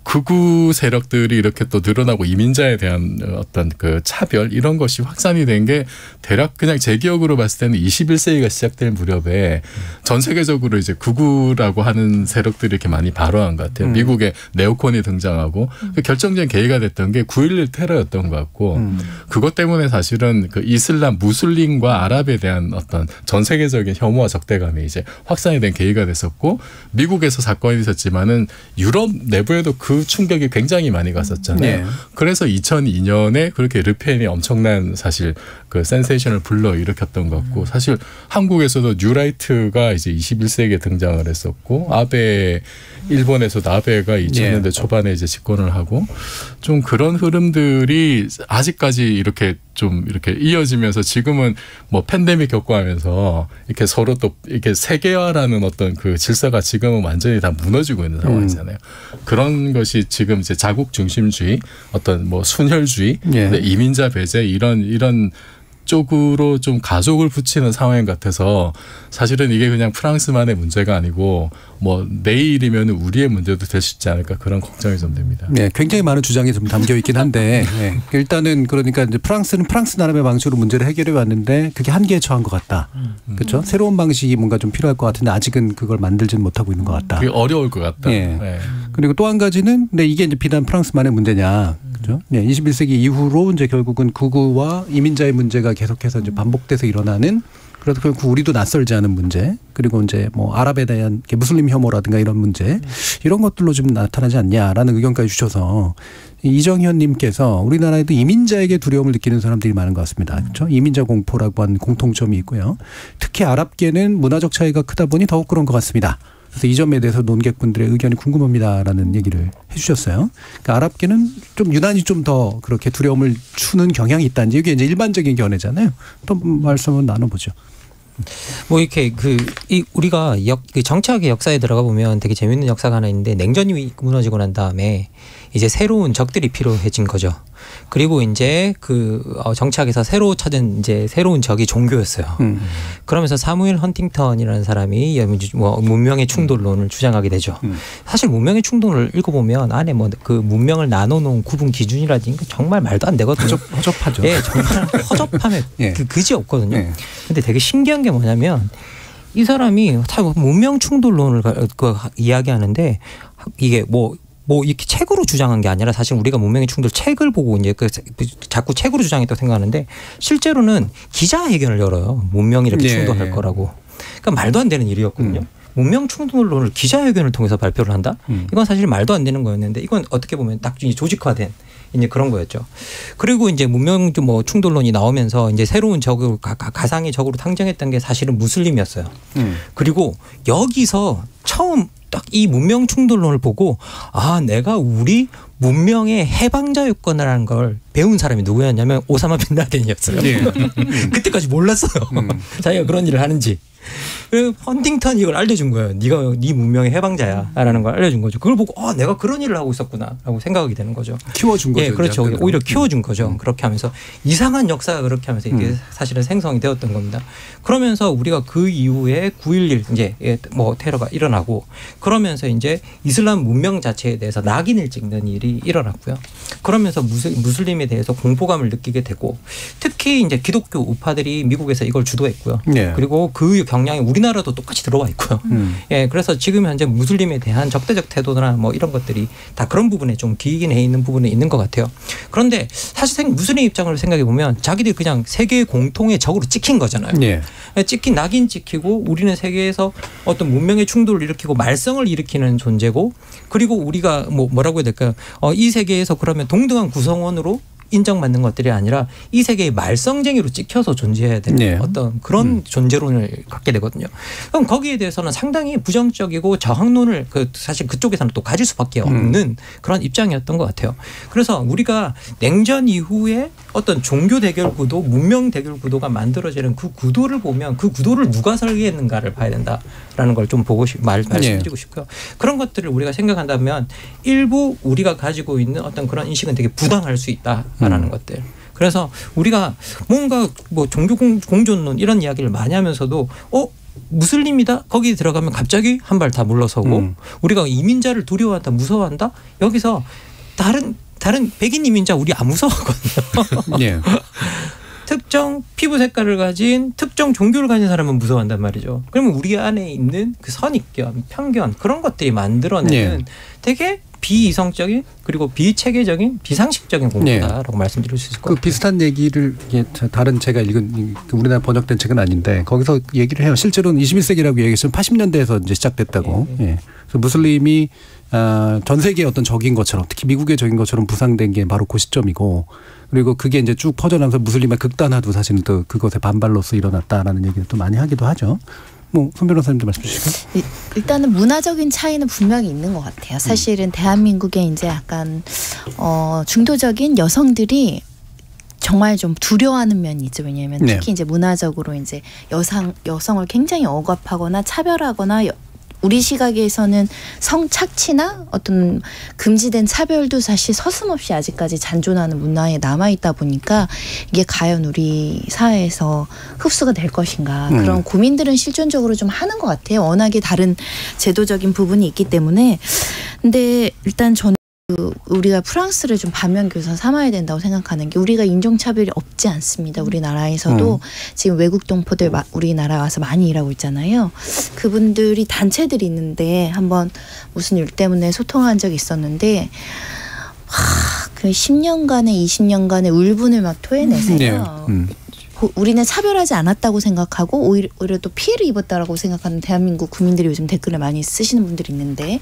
극우 세력들이 이렇게 또 늘어나고, 이민자에 대한 어떤 그 차별, 이런 것이 확산이 된 게 대략 그냥 제 기억으로 봤을 때는 21세기가 시작될 무렵에 전 세계적으로 이제 극우라고 하는 세력들이 이렇게 많이 발화한 것 같아요. 미국에 네오콘이 등장하고, 그 결정적인 계기가 됐던 게 9.11 테러였던 것 같고, 그것 때문에 사실은 그 이슬람, 무슬림과 아랍에 대한 어떤 전 세계적인 혐오와 적대감이 이제 확산이 된 계기가 됐었고, 미국에서 사건이 있었지만은 유럽 내부에도 그 충격이 굉장히 많이 갔었잖아요. 네. 그래서 2002년에 그렇게 르펜이 엄청난 사실 그 센세이션을 불러일으켰던 것 같고, 사실 한국에서도 뉴라이트가 이제 21세기에 등장을 했었고, 일본에서도 아베가 2000년대 초반에 이제 집권을 하고, 좀 그런 흐름들이 아직까지 이렇게 좀 이렇게 이어지면서, 지금은 뭐 팬데믹 겪어가면서 이렇게 서로 또 이렇게 세계화라는 어떤 그 질서가 지금은 완전히 다 무너지고 있는 상황이잖아요. 그런 것이 지금 이제 자국 중심주의, 어떤 뭐 순혈주의, 이민자 배제, 이런 쪽으로 좀 가속을 붙이는 상황 같아서 사실은 이게 그냥 프랑스만의 문제가 아니고 뭐 내일이면 우리의 문제도 될 수 있지 않을까 그런 걱정이 좀 됩니다. 네, 굉장히 많은 주장이 좀 담겨 있긴 한데 네, 일단은 그러니까 이제 프랑스는 프랑스 나름의 방식으로 문제를 해결해 왔는데 그게 한계에 처한 것 같다. 그렇죠? 새로운 방식이 뭔가 좀 필요할 것 같은데 아직은 그걸 만들지는 못하고 있는 것 같다. 그게 어려울 것 같다. 네. 네. 그리고 또 한 가지는 네, 이게 이제 비단 프랑스만의 문제냐. 그렇죠? 네, 21세기 이후로 이제 결국은 극우와 이민자의 문제가 계속해서 이제 반복돼서 일어나는 그래서 결국 우리도 낯설지 않은 문제 그리고 이제 뭐 아랍에 대한 무슬림 혐오라든가 이런 문제 이런 것들로 좀 나타나지 않냐라는 의견까지 주셔서 이정현 님께서 우리나라에도 이민자에게 두려움을 느끼는 사람들이 많은 것 같습니다. 그렇죠? 이민자 공포라고 하는 공통점이 있고요. 특히 아랍계는 문화적 차이가 크다 보니 더욱 그런 것 같습니다. 그래서 이 점에 대해서 논객분들의 의견이 궁금합니다라는 얘기를 해 주셨어요. 그러니까 아랍계는 좀 유난히 좀 더 그렇게 두려움을 주는 경향이 있다는 이게 이제 일반적인 견해잖아요. 또 말씀을 나눠보죠. 뭐 이렇게 우리가 그 정치학의 역사에 들어가 보면 되게 재밌는 역사가 하나 있는데 냉전이 무너지고 난 다음에 이제 새로운 적들이 필요해진 거죠. 그리고 이제 정치학에서 새로 찾은 이제 새로운 적이 종교였어요. 그러면서 사무엘 헌팅턴이라는 사람이 뭐 문명의 충돌론을 주장하게 되죠. 사실 문명의 충돌을 읽어보면 안에 뭐 그 문명을 나눠놓은 구분 기준이라든가 정말 말도 안 되거든요. 허접하죠. 예, 정말 허접함에 예. 그지 없거든요. 예. 근데 되게 신기한 게 뭐냐면 이 사람이 문명 충돌론을 이야기하는데 이게 뭐 이렇게 책으로 주장한 게 아니라 사실 우리가 문명의 충돌 책을 보고 이제 자꾸 책으로 주장했다고 생각하는데 실제로는 기자회견을 열어요. 문명이 이렇게 충돌할 거라고. 그러니까 말도 안 되는 일이었거든요. 문명 충돌론을 기자회견을 통해서 발표를 한다? 이건 사실 말도 안 되는 거였는데 이건 어떻게 보면 딱 조직화된 이제 그런 거였죠. 그리고 이제 문명 충돌론이 나오면서 이제 새로운 적을 가상의 적으로 상정했던 게 사실은 무슬림이었어요. 그리고 여기서 처음 딱 이 문명 충돌론을 보고 내가 우리 문명의 해방자였구나라는 걸 배운 사람이 누구였냐면 오사마 빈 라덴이었어요. 네. 그때까지 몰랐어요. 자기가 그런 일을 하는지. 그리고 헌팅턴이 이걸 알려준 거예요. 네가 네 문명의 해방자야라는 걸 알려준 거죠. 그걸 보고 내가 그런 일을 하고 있었구나라고 생각하게 되는 거죠. 키워준 거죠. 예, 그렇죠. 오히려 키워준 거죠. 그렇게 하면서 이상한 역사가 그렇게 하면서 이게 사실은 생성이 되었던 겁니다. 그러면서 우리가 그 이후에 9.11 이제 뭐 테러가 일어나고 그러면서 이제 이슬람 문명 자체에 대해서 낙인을 찍는 일이 일어났고요. 그러면서 무슬림에 대해서 공포감을 느끼게 되고 특히 이제 기독교 우파들이 미국에서 이걸 주도했고요. 네. 그리고 그 경향이 우리나라도 똑같이 들어와 있고요. 예, 그래서 지금 현재 무슬림에 대한 적대적 태도나 뭐 이런 것들이 다 그런 부분에 좀 기인해 있는 부분에 있는 것 같아요. 그런데 사실 무슬림 입장으로 생각해 보면 자기들이 그냥 세계 공통의 적으로 찍힌 거잖아요. 네. 찍힌 낙인 찍히고 우리는 세계에서 어떤 문명의 충돌을 일으키고 말썽을 일으키는 존재고 그리고 우리가 뭐라고 해야 될까요? 이 세계에서 그러면 동등한 구성원으로 인정받는 것들이 아니라 이 세계의 말썽쟁이로 찍혀서 존재해야 되는 네. 어떤 그런 존재론을 갖게 되거든요. 그럼 거기에 대해서는 상당히 부정적이고 저항론을 사실 그쪽에서는 또 가질 수밖에 없는 그런 입장이었던 것 같아요. 그래서 우리가 냉전 이후에 어떤 종교 대결 구도, 문명 대결 구도가 만들어지는 그 구도를 보면 그 구도를 누가 설계했는가를 봐야 된다라는 걸 좀 보고 말씀드리고 싶고요. 그런 것들을 우리가 생각한다면 일부 우리가 가지고 있는 어떤 그런 인식은 되게 부당할 수 있다. 라는 것들. 그래서 우리가 뭔가 뭐 종교 공존론 이런 이야기를 많이 하면서도 무슬림이다 거기 들어가면 갑자기 한 발 다 물러서고 우리가 이민자를 두려워한다 무서워한다 여기서 다른 백인 이민자 우리 안 무서워하거든요. 네. 특정 피부 색깔을 가진 특정 종교를 가진 사람은 무서워한단 말이죠. 그러면 우리 안에 있는 그 선입견, 편견 그런 것들이 만들어내는 네. 되게 비이성적인 그리고 비체계적인 비상식적인 공부다라고 네. 말씀드릴 수 있을 것 같아요. 비슷한 얘기를 다른 제가 읽은 우리나라 번역된 책은 아닌데 거기서 얘기를 해요. 실제로는 21세기라고 얘기했으면 80년대에서 이제 시작됐다고. 네. 예. 그래서 무슬림이 전 세계의 어떤 적인 것처럼 특히 미국의 적인 것처럼 부상된 게 바로 그 시점이고 그리고 그게 이제 쭉 퍼져나가서 무슬림의 극단화도 사실은 또 그것의 반발로서 일어났다라는 얘기를 또 많이 하기도 하죠. 손 변호사님도 말씀 주시고요. 일단은 문화적인 차이는 분명히 있는 것 같아요. 사실은 대한민국에 이제 약간 중도적인 여성들이 정말 좀 두려워하는 면이 있죠. 왜냐하면 특히 이제 문화적으로 이제 여성을 굉장히 억압하거나 차별하거나 우리 시각에서는 성착취나 어떤 금지된 차별도 사실 서슴없이 아직까지 잔존하는 문화에 남아있다 보니까 이게 과연 우리 사회에서 흡수가 될 것인가 그런 고민들은 실존적으로 좀 하는 것 같아요. 워낙에 다른 제도적인 부분이 있기 때문에. 근데 일단 저는 우리가 프랑스를 좀 반면교사 삼아야 된다고 생각하는 게 우리가 인종차별이 없지 않습니다. 우리나라에서도 지금 외국 동포들 우리나라 와서 많이 일하고 있잖아요. 그분들이 단체들이 있는데 한번 무슨 일 때문에 소통한 적이 있었는데 그 10년간의 20년간의 울분을 막 토해내세요. 우리는 차별하지 않았다고 생각하고 오히려 또 피해를 입었다라고 생각하는 대한민국 국민들이 요즘 댓글을 많이 쓰시는 분들이 있는데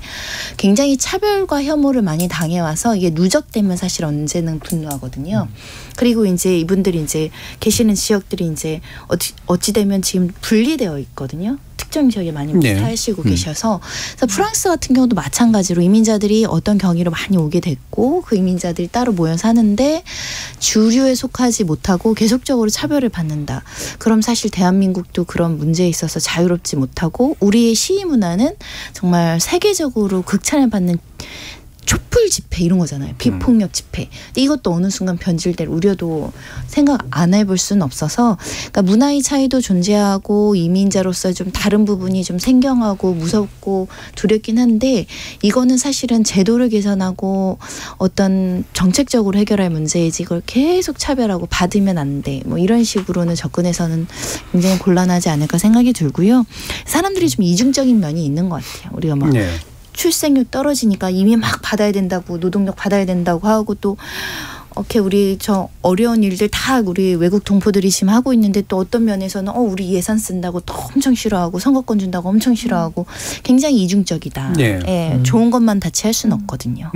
굉장히 차별과 혐오를 많이 당해와서 이게 누적되면 사실 언제는 분노하거든요. 그리고 이제 이분들이 이제 계시는 지역들이 이제 어찌 되면 지금 분리되어 있거든요. 특정 지역에 많이 사시고 계셔서 그래서 프랑스 같은 경우도 마찬가지로 이민자들이 어떤 경위로 많이 오게 됐고 그 이민자들이 따로 모여 사는데 주류에 속하지 못하고 계속적으로 차별을 받는다. 그럼 사실 대한민국도 그런 문제에 있어서 자유롭지 못하고 우리의 시위 문화는 정말 세계적으로 극찬을 받는 촛불 집회 이런 거잖아요. 비폭력 집회. 근데 이것도 어느 순간 변질될 우려도 생각 안 해볼 수는 없어서 그러니까 문화의 차이도 존재하고 이민자로서 좀 다른 부분이 좀 생경하고 무섭고 두렵긴 한데 이거는 사실은 제도를 개선하고 어떤 정책적으로 해결할 문제이지 이걸 계속 차별하고 받으면 안 돼. 뭐 이런 식으로는 접근해서는 굉장히 곤란하지 않을까 생각이 들고요. 사람들이 좀 이중적인 면이 있는 것 같아요. 우리가 막 출생률 떨어지니까 이미 막 받아야 된다고 노동력 받아야 된다고 하고 또 우리 저 어려운 일들 다 우리 외국 동포들이 지금 하고 있는데 또 어떤 면에서는 우리 예산 쓴다고 또 엄청 싫어하고 선거권 준다고 엄청 싫어하고 굉장히 이중적이다. 좋은 것만 다 취할 수는 없거든요.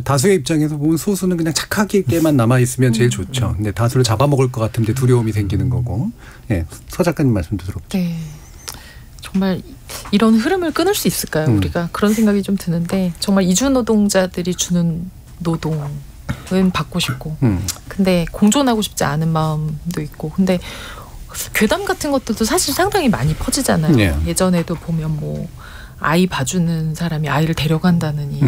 다수의 입장에서 보면 소수는 그냥 착하게만 남아있으면 제일 좋죠. 근데 다수를 잡아먹을 것 같은데 두려움이 생기는 거고. 서 작가님 말씀도 들어보죠. 네. 정말 이런 흐름을 끊을 수 있을까요? 우리가 그런 생각이 좀 드는데 정말 이주 노동자들이 주는 노동은 받고 싶고 근데 공존하고 싶지 않은 마음도 있고 근데 괴담 같은 것들도 사실 상당히 많이 퍼지잖아요. 예전에도 보면 뭐 아이 봐주는 사람이 아이를 데려간다느니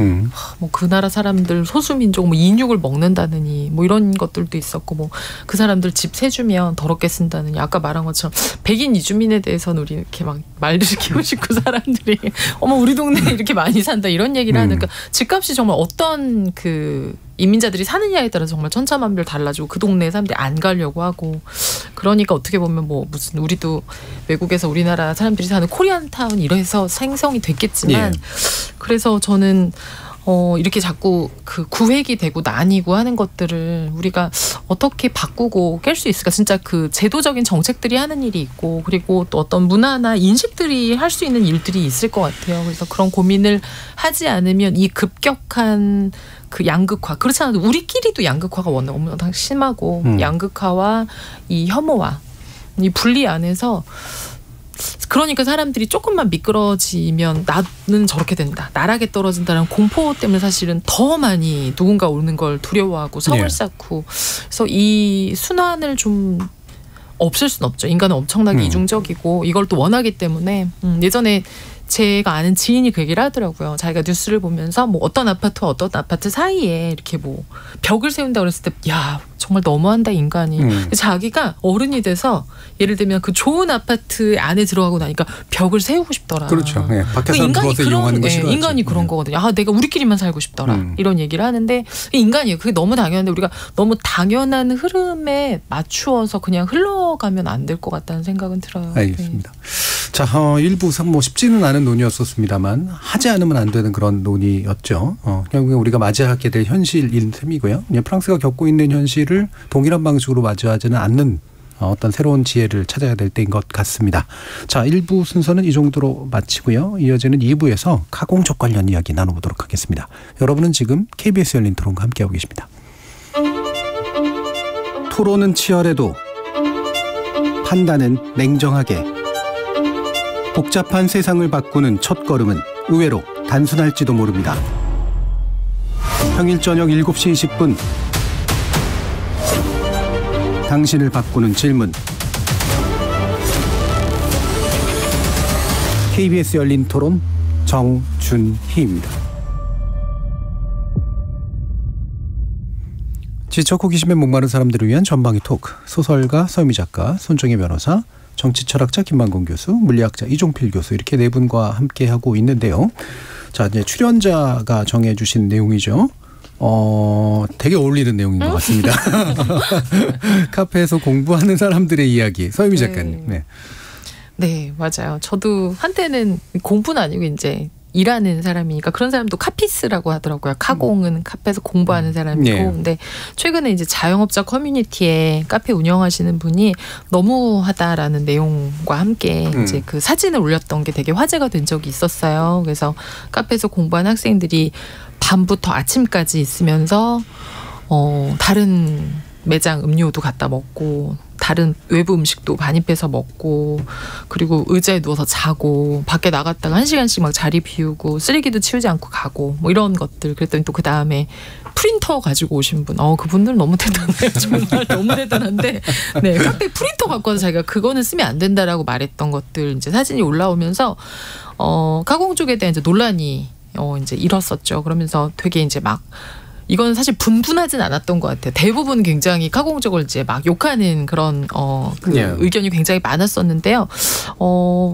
뭐 그 나라 사람들 소수민족 뭐 인육을 먹는다느니 뭐 이런 것들도 있었고 뭐 그 사람들 집 세주면 더럽게 쓴다느니 아까 말한 것처럼 백인 이주민에 대해서는 우리 이렇게 막 말들을 키우시고 사람들이 어머 우리 동네에 이렇게 많이 산다 이런 얘기를 하니까 집값이 정말 어떤 그 이민자들이 사느냐에 따라 정말 천차만별 달라지고 그 동네에 사람들이 안 가려고 하고 그러니까 어떻게 보면 뭐 무슨 우리도 외국에서 우리나라 사람들이 사는 코리안타운 이래서 생성이 됐겠지만 그래서 저는 이렇게 자꾸 그 구획이 되고 나뉘고 하는 것들을 우리가 어떻게 바꾸고 깰 수 있을까? 진짜 그 제도적인 정책들이 하는 일이 있고 그리고 또 어떤 문화나 인식들이 할 수 있는 일들이 있을 것 같아요. 그래서 그런 고민을 하지 않으면 이 급격한 그 양극화 그렇지 않아도 우리끼리도 양극화가 워낙 심하고 양극화와 이 혐오와 이 분리 안에서 그러니까 사람들이 조금만 미끄러지면 나는 저렇게 된다. 나락에 떨어진다는 공포 때문에 사실은 더 많이 누군가 오는 걸 두려워하고 성을 쌓고 그래서 이 순환을 좀 없앨 수는 없죠. 인간은 엄청나게 이중적이고 이걸 또 원하기 때문에 예전에 제가 아는 지인이 그 얘기를 하더라고요. 자기가 뉴스를 보면서 뭐 어떤 아파트와 어떤 아파트 사이에 이렇게 뭐 벽을 세운다고 그랬을 때 야 정말 너무한다 인간이. 자기가 어른이 돼서 예를 들면 그 좋은 아파트 안에 들어가고 나니까 벽을 세우고 싶더라. 그렇죠. 밖에서 들어와서 이용하는 거 싫어하지. 인간이 그런 거거든요. 내가 우리끼리만 살고 싶더라. 이런 얘기를 하는데 인간이에요. 그게 너무 당연한데 우리가 너무 당연한 흐름에 맞추어서 그냥 흘러가면 안 될 것 같다는 생각은 들어요. 알겠습니다. 자, 일부 뭐 쉽지는 않은 논의였었습니다만 하지 않으면 안 되는 그런 논의였죠. 결국에 우리가 맞이하게 될 현실인 셈이고요. 프랑스가 겪고 있는 현실을 동일한 방식으로 맞이하지는 않는 어떤 새로운 지혜를 찾아야 될 때인 것 같습니다. 자, 1부 순서는 이 정도로 마치고요. 이어지는 2부에서 가공적 관련 이야기 나눠보도록 하겠습니다. 여러분은 지금 KBS 열린 토론과 함께하고 계십니다. 토론은 치열해도 판단은 냉정하게 복잡한 세상을 바꾸는 첫걸음은 의외로 단순할지도 모릅니다. 평일 저녁 7시 20분 당신을 바꾸는 질문 KBS 열린 토론 정준희입니다. 지적 호기심에 목마른 사람들을 위한 전방위 토크, 소설가 서유미 작가, 손정혜 변호사, 정치철학자 김만곤 교수, 물리학자 이종필 교수 이렇게 네 분과 함께하고 있는데요. 자, 이제 출연자가 정해주신 내용이죠. 되게 어울리는 내용인 것 같습니다. 카페에서 공부하는 사람들의 이야기, 서유미 작가님. 네. 네, 맞아요. 저도 한때는 공부는 아니고 이제 일하는 사람이니까 그런 사람도 카피스라고 하더라고요. 카공은 카페에서 공부하는 사람이고. 네. 근데 최근에 이제 자영업자 커뮤니티에 카페 운영하시는 분이 너무하다라는 내용과 함께 이제 그 사진을 올렸던 게 되게 화제가 된 적이 있었어요. 그래서 카페에서 공부하는 학생들이 밤부터 아침까지 있으면서 다른 매장 음료도 갖다 먹고 다른 외부 음식도 반입해서 먹고 그리고 의자에 누워서 자고 밖에 나갔다가 1시간씩 막 자리 비우고 쓰레기도 치우지 않고 가고 뭐 이런 것들. 그랬더니 또 그 다음에 프린터 가지고 오신 분. 그분들은 너무 대단해요. 정말 너무 대단한데 네, 카페 프린터 갖고 와서 자기가 그거는 쓰면 안 된다라고 말했던 것들 이제 사진이 올라오면서 카공 쪽에 대한 이제 논란이 이제 일었었죠. 그러면서 되게 이제 막 이건 사실 분분하진 않았던 것 같아요. 대부분 굉장히 카공 쪽을 이제 막 욕하는 그런 의견이 굉장히 많았었는데요.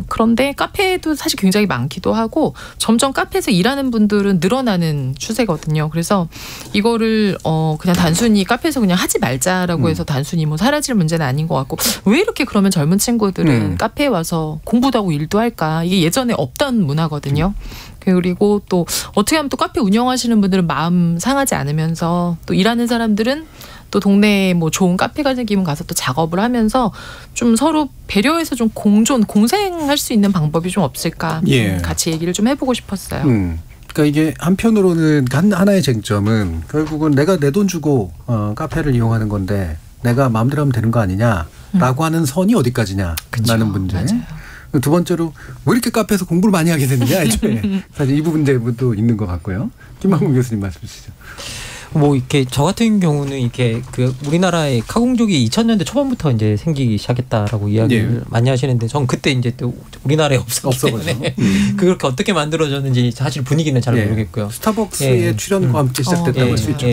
그런데 카페도 사실 굉장히 많기도 하고 점점 카페에서 일하는 분들은 늘어나는 추세거든요. 그래서 이거를 그냥 단순히 카페에서 그냥 하지 말자라고 해서 단순히 뭐 사라질 문제는 아닌 것 같고 왜 이렇게 그러면 젊은 친구들은 카페에 와서 공부도 하고 일도 할까? 이게 예전에 없던 문화거든요. 그리고 또 어떻게 하면 또 카페 운영하시는 분들은 마음 상하지 않으면서 또 일하는 사람들은 또 동네에 뭐 좋은 카페가 생기면 가서 또 작업을 하면서 좀 서로 배려해서 좀 공생할 수 있는 방법이 좀 없을까 같이 얘기를 좀 해보고 싶었어요. 그러니까 이게 한편으로는 하나의 쟁점은 결국은 내가 내 돈 주고 카페를 이용하는 건데 내가 마음대로 하면 되는 거 아니냐라고 하는 선이 어디까지냐라는 문제. 맞아요. 두 번째로 왜 이렇게 카페에서 공부를 많이 하게 됐느냐 사실 이 부분도 있는 것 같고요. 김만곤 교수님 말씀 주시죠. 뭐 이렇게 저 같은 경우는 이렇게 그 우리나라의 카공족이 2000년대 초반부터 이제 생기기 시작했다라고 이야기를 많이 하시는데 전 그때 이제 또 우리나라에 없었기 때문에 그렇게 어떻게 만들어졌는지 사실 분위기는 잘 모르겠고요. 스타벅스의 출연과 함께 시작됐다고 할 수 있죠.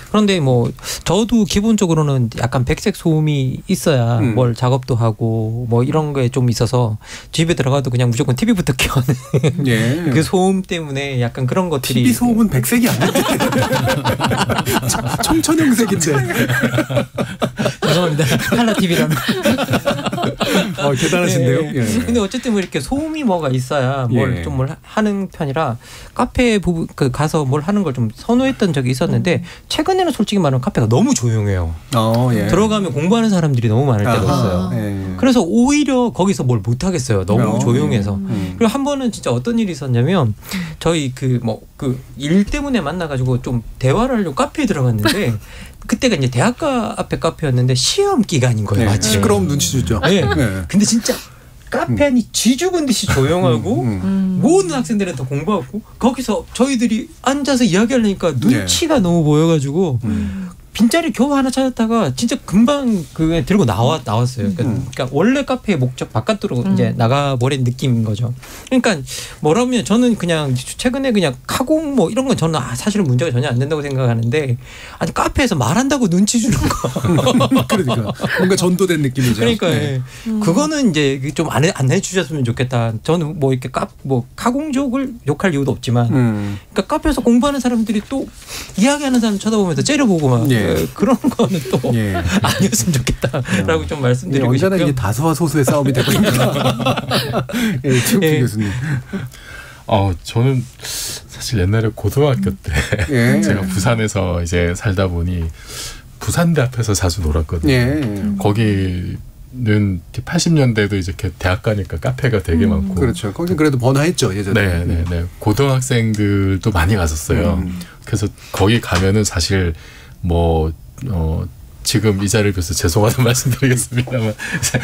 그런데 뭐 저도 기본적으로는 약간 백색 소음이 있어야 뭘 작업도 하고 뭐 이런 거에 좀 있어서 집에 들어가도 그냥 무조건 TV부터 켜는 그 소음 때문에 약간 그런 것들이 TV 소음은 백색이 아닌데 청천형색인데. 죄송합니다. 칼라 TV라는. 대단하신데요. 근데 어쨌든 뭐 이렇게 소음이 뭐가 있어야 뭘 하는 편이라 카페 가서 뭘 하는 걸 좀 선호했던 적이 있었는데 최근에는 솔직히 말하면 카페가 너무 조용해요. 들어가면 공부하는 사람들이 너무 많을 때가 있어요. 그래서 오히려 거기서 뭘 못 하겠어요. 너무 조용해서. 그리고 한 번은 진짜 어떤 일이 있었냐면 저희 일 때문에 만나가지고 좀 대화를 하려고 카페에 들어갔는데 그때가 이제 대학가 앞에 카페였는데 시험 기간인 거예요. 마치. 시끄러움 눈치 주죠. 근데 진짜 카페 안이 쥐죽은 듯이 조용하고 모든 학생들은 다 공부하고 거기서 저희들이 앉아서 이야기하려니까 눈치가 너무 보여가지고 빈자리 겨우 하나 찾았다가 진짜 금방 그게 들고 나왔어요. 그러니까 원래 카페의 목적 바깥으로 이제 나가버린 느낌인 거죠. 그러니까 뭐라면 저는 그냥 최근에 그냥 카공 뭐 이런 건 저는 사실은 문제가 전혀 안 된다고 생각하는데 아니 카페에서 말한다고 눈치 주는 거. 그러니까 뭔가 전도된 느낌이죠. 그러니까 그거는 이제 좀 안 해주셨으면 좋겠다. 저는 뭐 이렇게 카공족을 욕할 이유도 없지만 그러니까 카페에서 공부하는 사람들이 또 이야기하는 사람 쳐다보면서 째려보고 막 그런 거는 또 아니었으면 좋겠다라고 좀 말씀드리고 언제나 싶고요. 이게 다수와 소수의 싸움이 되고 있다. 최욱기 교수님. 저는 사실 옛날에 고등학교 때 제가 부산에서 이제 살다 보니 부산대 앞에서 자주 놀았거든요. 거기는 80년대도 이제 대학 가니까 카페가 되게 많고. 그렇죠. 거기 그래도 번화했죠 예전에. 네. 고등학생들도 많이 갔었어요. 그래서 거기 가면은 사실 지금 이 자리를 빌어서 죄송하다는 말씀드리겠습니다만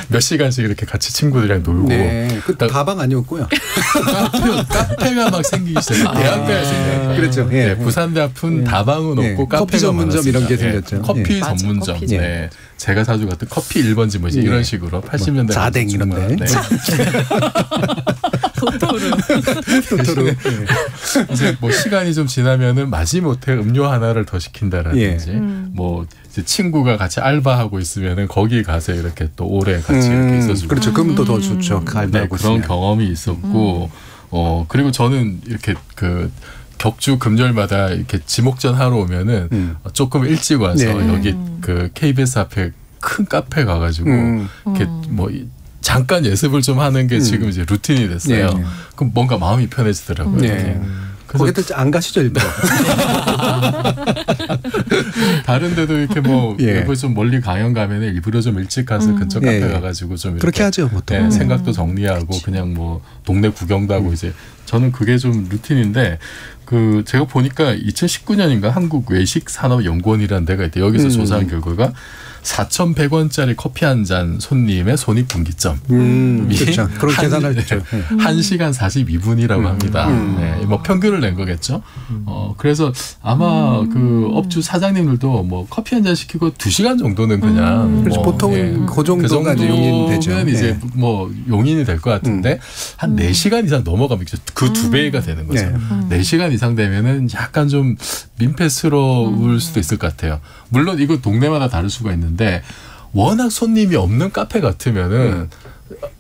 몇 시간씩 이렇게 같이 친구들이랑 놀고. 그 다방 아니었고요. 카페가 막 생기기 시작해요. 대학가에서. 그렇죠. 부산대 앞은 다방은 없고 커피 전문점 이런 게 생겼죠. 커피 전문점. 제가 자주 갔던 커피 1번지 뭐지 이런 식으로 80년대 자댕 이런데. 도토루. 이제 뭐 시간이 좀 지나면은 마지못해 음료 하나를 더 시킨다라든지 뭐 이제 친구가 같이 알바하고 있으면은 거기 가서 이렇게 또 오래 같이 이렇게 있어주고. 그렇죠. 그럼 더 좋죠. 네, 그런 경험이 있었고 그리고 저는 이렇게 그 격주 금요일마다 이렇게 지목전 하러 오면은 조금 일찍 와서 여기 그 KBS 앞에 큰 카페 가가지고 이렇게 뭐 잠깐 예습을 좀 하는 게 지금 이제 루틴이 됐어요. 그럼 뭔가 마음이 편해지더라고요. 거기들 안 가시죠 일부러? 다른 데도 이렇게 뭐 일부러 좀 멀리 강연 가면 일부러 좀 일찍 가서 근처 카페 가가지고 좀 그렇게 하죠 보통. 생각도 정리하고 그냥 뭐 동네 구경도 하고 이제 저는 그게 좀 루틴인데 그 제가 보니까 2019년인가 한국외식산업연구원이라는 데가 있대. 여기서 조사한 결과가 4,100원짜리 커피 한 잔 손님의 손익분기점. 그렇죠. 그런 계산을 했죠. 1시간 42분이라고 합니다. 네, 뭐 평균을 낸 거겠죠. 그래서 아마 그 업주 사장님들도 뭐 커피 한 잔 시키고 2시간 정도는 그냥 그렇죠. 뭐 보통 그 정도가 이제 용인이 되죠. 이제 뭐 용인이 될 것 같은데 한 4시간 이상 넘어가면 그 2배가 되는 거죠. 4시간 이상 되면은 약간 좀 민폐스러울 수도 있을 것 같아요. 물론 이거 동네마다 다를 수가 있는데 워낙 손님이 없는 카페 같으면은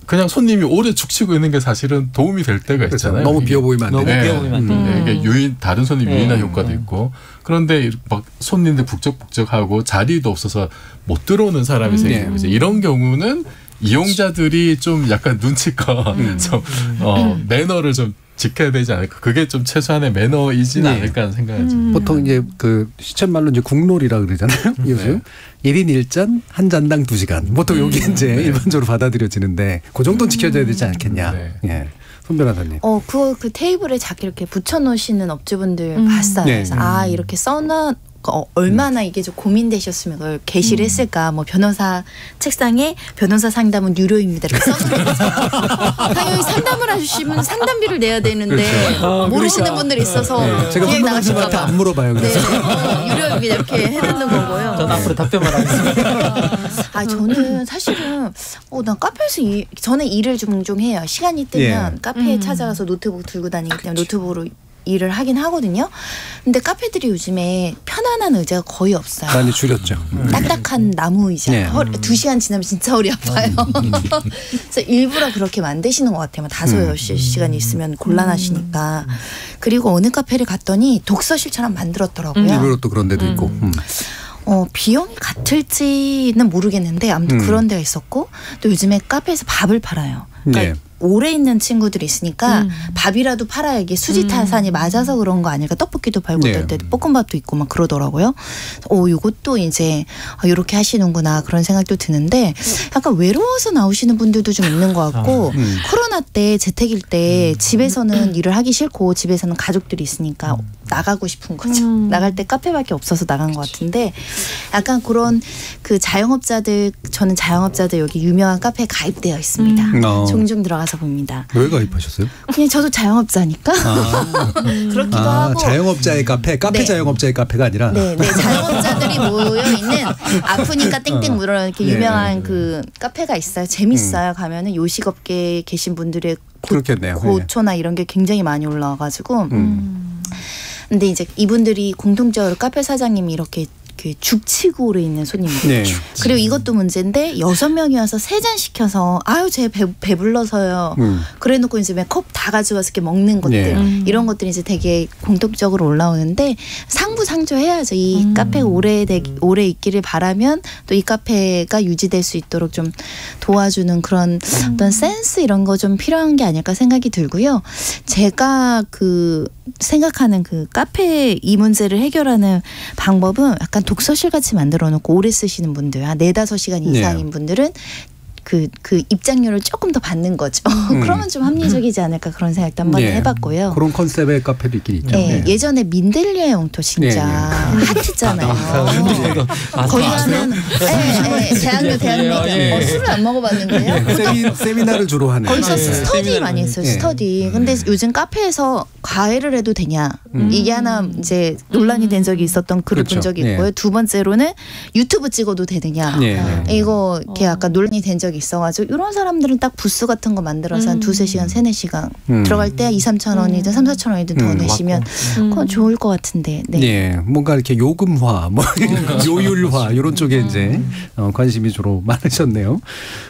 그냥 손님이 오래 죽치고 있는 게 사실은 도움이 될 때가 있잖아요. 너무 비어 보이면 안 돼. 이게 다른 손님 유인화 효과도 있고 그런데 막 손님들 북적북적하고 자리도 없어서 못 들어오는 사람이 생기고 이제 이런 경우는 이용자들이 좀 약간 눈치껏 좀 매너를 좀 지켜야 되지 않을까. 그게 좀 최소한의 매너이지는 않을까 하는 생각이 듭니다. 보통 이제 그 시쳇말로 이제 국놀이라 그러잖아요. 요즘 1인 1잔 한 잔당 2시간. 보통 여기 이제 일반적으로 받아들여지는데 그 정도는 지켜져야 되지 않겠냐. 손 변호사님. 그 테이블에 자기 이렇게 붙여놓으시는 업주분들 봤어요. 그래서 이렇게 써놔. 얼마나 이게 좀 고민되셨으면 그걸 게시를 했을까. 뭐 변호사 책상에 변호사 상담은 유료입니다. 이렇게 써놓으면서 당연히 상담을 하시면 상담비를 내야 되는데 모르시는 분들이 있어서 제가 기획 나가실까 봐 안 물어봐요. 그래서 유료입니다 이렇게 해놓는 거고요. 전 앞으로 답변만 하겠습니다. 저는 사실은 난 카페에서 저는 일을 종종 해요. 시간이 뜨면 카페에 찾아가서 노트북 들고 다니기 때문에 노트북으로 일을 하긴 하거든요. 근데 카페들이 요즘에 편안한 의자가 거의 없어요. 많이 줄였죠. 딱딱한 나무 의자. 2시간 지나면 진짜 허리 아파요. 그래서 일부러 그렇게 만드시는 것 같아요. 5-6시간 있으면 곤란하시니까. 그리고 어느 카페를 갔더니 독서실처럼 만들었더라고요. 일부러 또 그런 데도 있고. 비용이 같을지는 모르겠는데 아무튼 그런 데가 있었고 또 요즘에 카페에서 밥을 팔아요. 그러니까 오래 있는 친구들이 있으니까 밥이라도 팔아야 이게 수지타산이 맞아서 그런 거 아닐까. 떡볶이도 팔고 때 볶음밥도 있고 막 그러더라고요. 요것도 이제 이렇게 하시는구나 그런 생각도 드는데 약간 외로워서 나오시는 분들도 좀 있는 것 같고 코로나 때 재택일 때 집에서는 일을 하기 싫고 집에서는 가족들이 있으니까 나가고 싶은 거죠. 나갈 때 카페밖에 없어서 나간 것 같은데 약간 그런 그 자영업자들 저는 자영업자들 여기 유명한 카페에 가입되어 있습니다. 종종 들어가서 봅니다. 왜 가입하셨어요? 그냥 저도 자영업자니까 그렇기도 하고. 자영업자의 카페 자영업자의 카페가 아니라. 네, 자영업자들이 모여 있는 아프니까 땡땡 물어 이렇게 유명한 그 카페가 있어요. 재밌어요. 가면은 요식업계에 계신 분들의 고초나 이런 게 굉장히 많이 올라와가지고. 근데 이제 이분들이 공통적으로 카페 사장님이 이렇게 죽치고 오래 있는 손님들. 그리고 이것도 문제인데 6명이 와서 3잔 시켜서 제 배불러서요. 그래놓고 이제 컵 다 가져와서 이렇게 먹는 것들 이런 것들이 이제 되게 공통적으로 올라오는데 상부상조해야죠. 이 카페가 오래 있기를 바라면 또 이 카페가 유지될 수 있도록 좀 도와주는 그런 어떤 센스 이런 거 좀 필요한 게 아닐까 생각이 들고요. 제가 생각하는 그 카페 이 문제를 해결하는 방법은 약간 독서실 같이 만들어 놓고 오래 쓰시는 분들, 한 4-5시간 이상인 분들은 그 입장료를 조금 더 받는 거죠. 그러면 좀 합리적이지 않을까 그런 생각도 한번 해봤고요. 그런 컨셉의 카페도 있긴 있죠. 예전에 민들레 영토 진짜 핫했잖아요. 거기 가면 대학교 술을 안 먹어봤는데요. 세미나를 주로 하는. 거기서 스터디 많이 했어요. 스터디. 근데 요즘 카페에서 과외를 해도 되냐 이게 하나 이제 논란이 된 적이 있었던 글을 본 적이 있고요. 두 번째로는 유튜브 찍어도 되느냐 이거 이렇게 약간 논란이 된 적이 적이 있어가지고 이런 사람들은 딱 부스 같은 거 만들어서 한 2-3시간, 3-4시간 들어갈 때 2-3천 원이든 3-4천 원이든 더 내시면 그건 좋을 것 같은데. 네. 예, 뭔가 이렇게 요금화, 뭐 요율화 이런 쪽에 이제 관심이 주로 많으셨네요.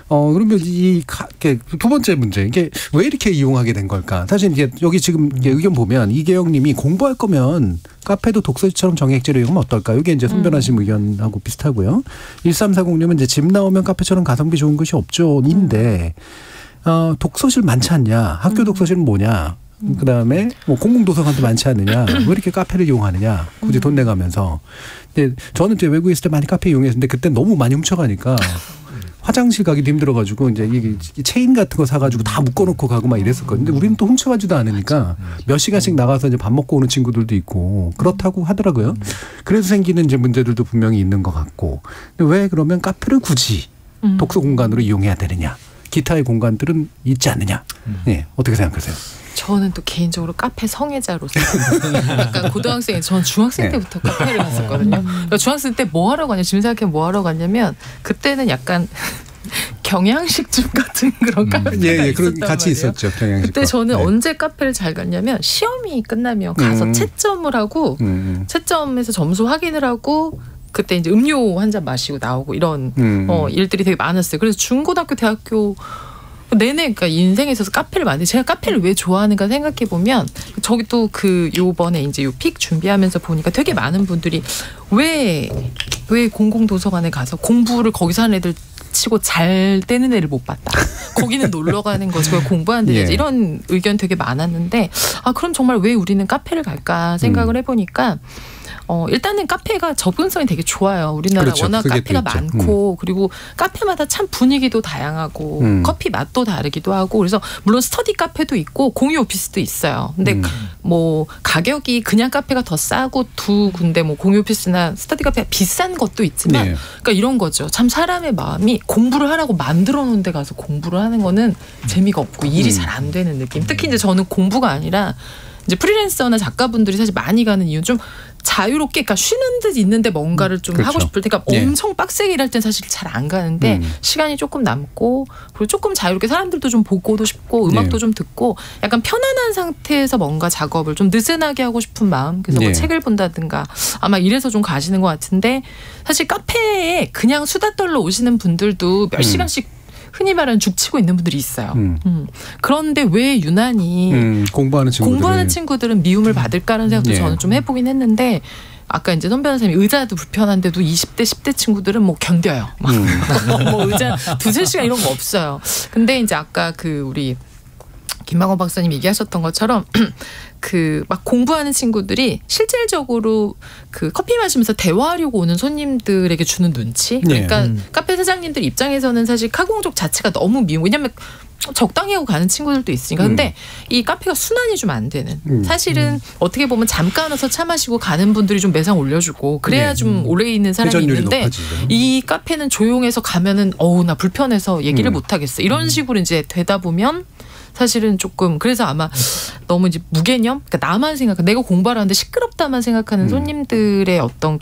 그러면 두 번째 문제, 이게 왜 이렇게 이용하게 된 걸까? 사실 이게 여기 지금 의견 보면 이계영님이 공부할 거면 카페도 독서실처럼 정액제로 이용하면 어떨까? 이게 이제 손변하신 의견하고 비슷하고요. 1340님은 이제 집 나오면 카페처럼 가성비 좋은 것이 없죠인데 독서실 많지 않냐? 학교 독서실은 뭐냐? 그다음에 뭐 공공도서관도 많지 않느냐? 왜 이렇게 카페를 이용하느냐? 굳이 돈 내가면서. 근데 저는 이제 외국에 있을 때 많이 카페 이용했는데 그때 너무 많이 훔쳐가니까 화장실 가기도 힘들어가지고 이제 이 체인 같은 거 사가지고 다 묶어놓고 가고 막 이랬었거든요. 근데 우리는 또 훔쳐가지도 않으니까 몇 시간씩 나가서 이제 밥 먹고 오는 친구들도 있고 그렇다고 하더라고요. 그래서 생기는 이제 문제들도 분명히 있는 것 같고. 근데 왜 그러면 카페를 굳이 독서 공간으로 이용해야 되느냐? 기타의 공간들은 있지 않느냐? 네, 어떻게 생각하세요? 저는 또 개인적으로 카페 성애자로서 약간 고등학생, 저는 중학생 때부터 카페를 갔었거든요. 그러니까 중학생 때 뭐 하러 가냐, 지금 생각해 뭐 하러 갔냐면 그때는 약간 경양식집 같은 그런 카페가 있었단 같이 말이에요. 있었죠. 경양식. 그때 저는 언제 카페를 잘 갔냐면 시험이 끝나면 가서 채점을 하고 채점에서 점수 확인을 하고 그때 이제 음료 한 잔 마시고 나오고 이런 일들이 되게 많았어요. 그래서 중고등학교, 대학교 내내 그러니까 인생에 있어서 카페를 많이, 제가 카페를 왜 좋아하는가 생각해 보면 저기 또 요번에 이제 요 픽 준비하면서 보니까 되게 많은 분들이 왜 공공도서관에 가서 공부를 거기서 하는 애들 치고 잘 되는 애를 못 봤다. 거기는 놀러 가는 거지 왜 공부하는 데지. 이런 의견 되게 많았는데 그럼 정말 왜 우리는 카페를 갈까 생각을 해보니까 일단은 카페가 접근성이 되게 좋아요. 우리나라 그렇죠. 워낙 카페가 많고 그리고 카페마다 참 분위기도 다양하고 커피 맛도 다르기도 하고 그래서 물론 스터디 카페도 있고 공유 오피스도 있어요. 근데 뭐 가격이 그냥 카페가 더 싸고 두 군데 뭐 공유 오피스나 스터디 카페가 비싼 것도 있지만 그러니까 이런 거죠. 참 사람의 마음이 공부를 하라고 만들어 놓은 데 가서 공부를 하는 거는 재미가 없고 일이 잘 안 되는 느낌. 특히 이제 저는 공부가 아니라 이제 프리랜서나 작가분들이 사실 많이 가는 이유는 좀 자유롭게, 그러니까 쉬는 듯 있는데 뭔가를 좀 하고 싶을 때, 그러니까 엄청 빡세게 일할 땐 사실 잘 안 가는데 시간이 조금 남고 그리고 조금 자유롭게 사람들도 좀 보고도 싶고 음악도 좀 듣고 약간 편안한 상태에서 뭔가 작업을 좀 느슨하게 하고 싶은 마음. 그래서 뭐 책을 본다든가 아마 이래서 좀 가시는 것 같은데 사실 카페에 그냥 수다 떨러 오시는 분들도 몇 시간씩 흔히 말하는 죽치고 있는 분들이 있어요. 그런데 왜 유난히 공부하는 친구들은 미움을 받을까라는 생각도 저는 좀 해보긴 했는데 아까 이제 손 변호사님이 의자도 불편한데도 20대 10대 친구들은 뭐 견뎌요. 뭐 의자 2-3시간 이런 거 없어요. 근데 이제 아까 우리 김만권 박사님 얘기하셨던 것처럼 막 공부하는 친구들이 실질적으로 커피 마시면서 대화하려고 오는 손님들에게 주는 눈치. 그러니까 카페 사장님들 입장에서는 사실 카공족 자체가 너무 미운. 왜냐하면 적당히 하고 가는 친구들도 있으니까. 근데 이 카페가 순환이 좀 안 되는. 사실은 어떻게 보면 잠깐 와서 차 마시고 가는 분들이 좀 매상 올려주고 그래야 좀 오래 있는 사람이 있는데 높아지죠. 이 카페는 조용해서 가면은 나 불편해서 얘기를 못 하겠어. 이런 식으로 이제 되다 보면 사실은 조금 그래서 아마 너무 이제 무개념, 그러니까 나만 생각하는, 내가 공부하러 하는데 시끄럽다만 생각하는 손님들의 어떤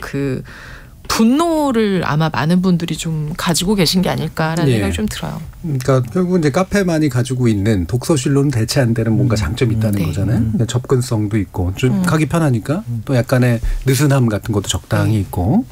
분노를 아마 많은 분들이 좀 가지고 계신 게 아닐까라는 생각이 좀 들어요. 그러니까 결국은 이제 카페만이 가지고 있는 독서실로는 대체 안 되는 뭔가 장점이 있다는 거잖아요. 접근성도 있고 좀 가기 편하니까 또 약간의 느슨함 같은 것도 적당히 있고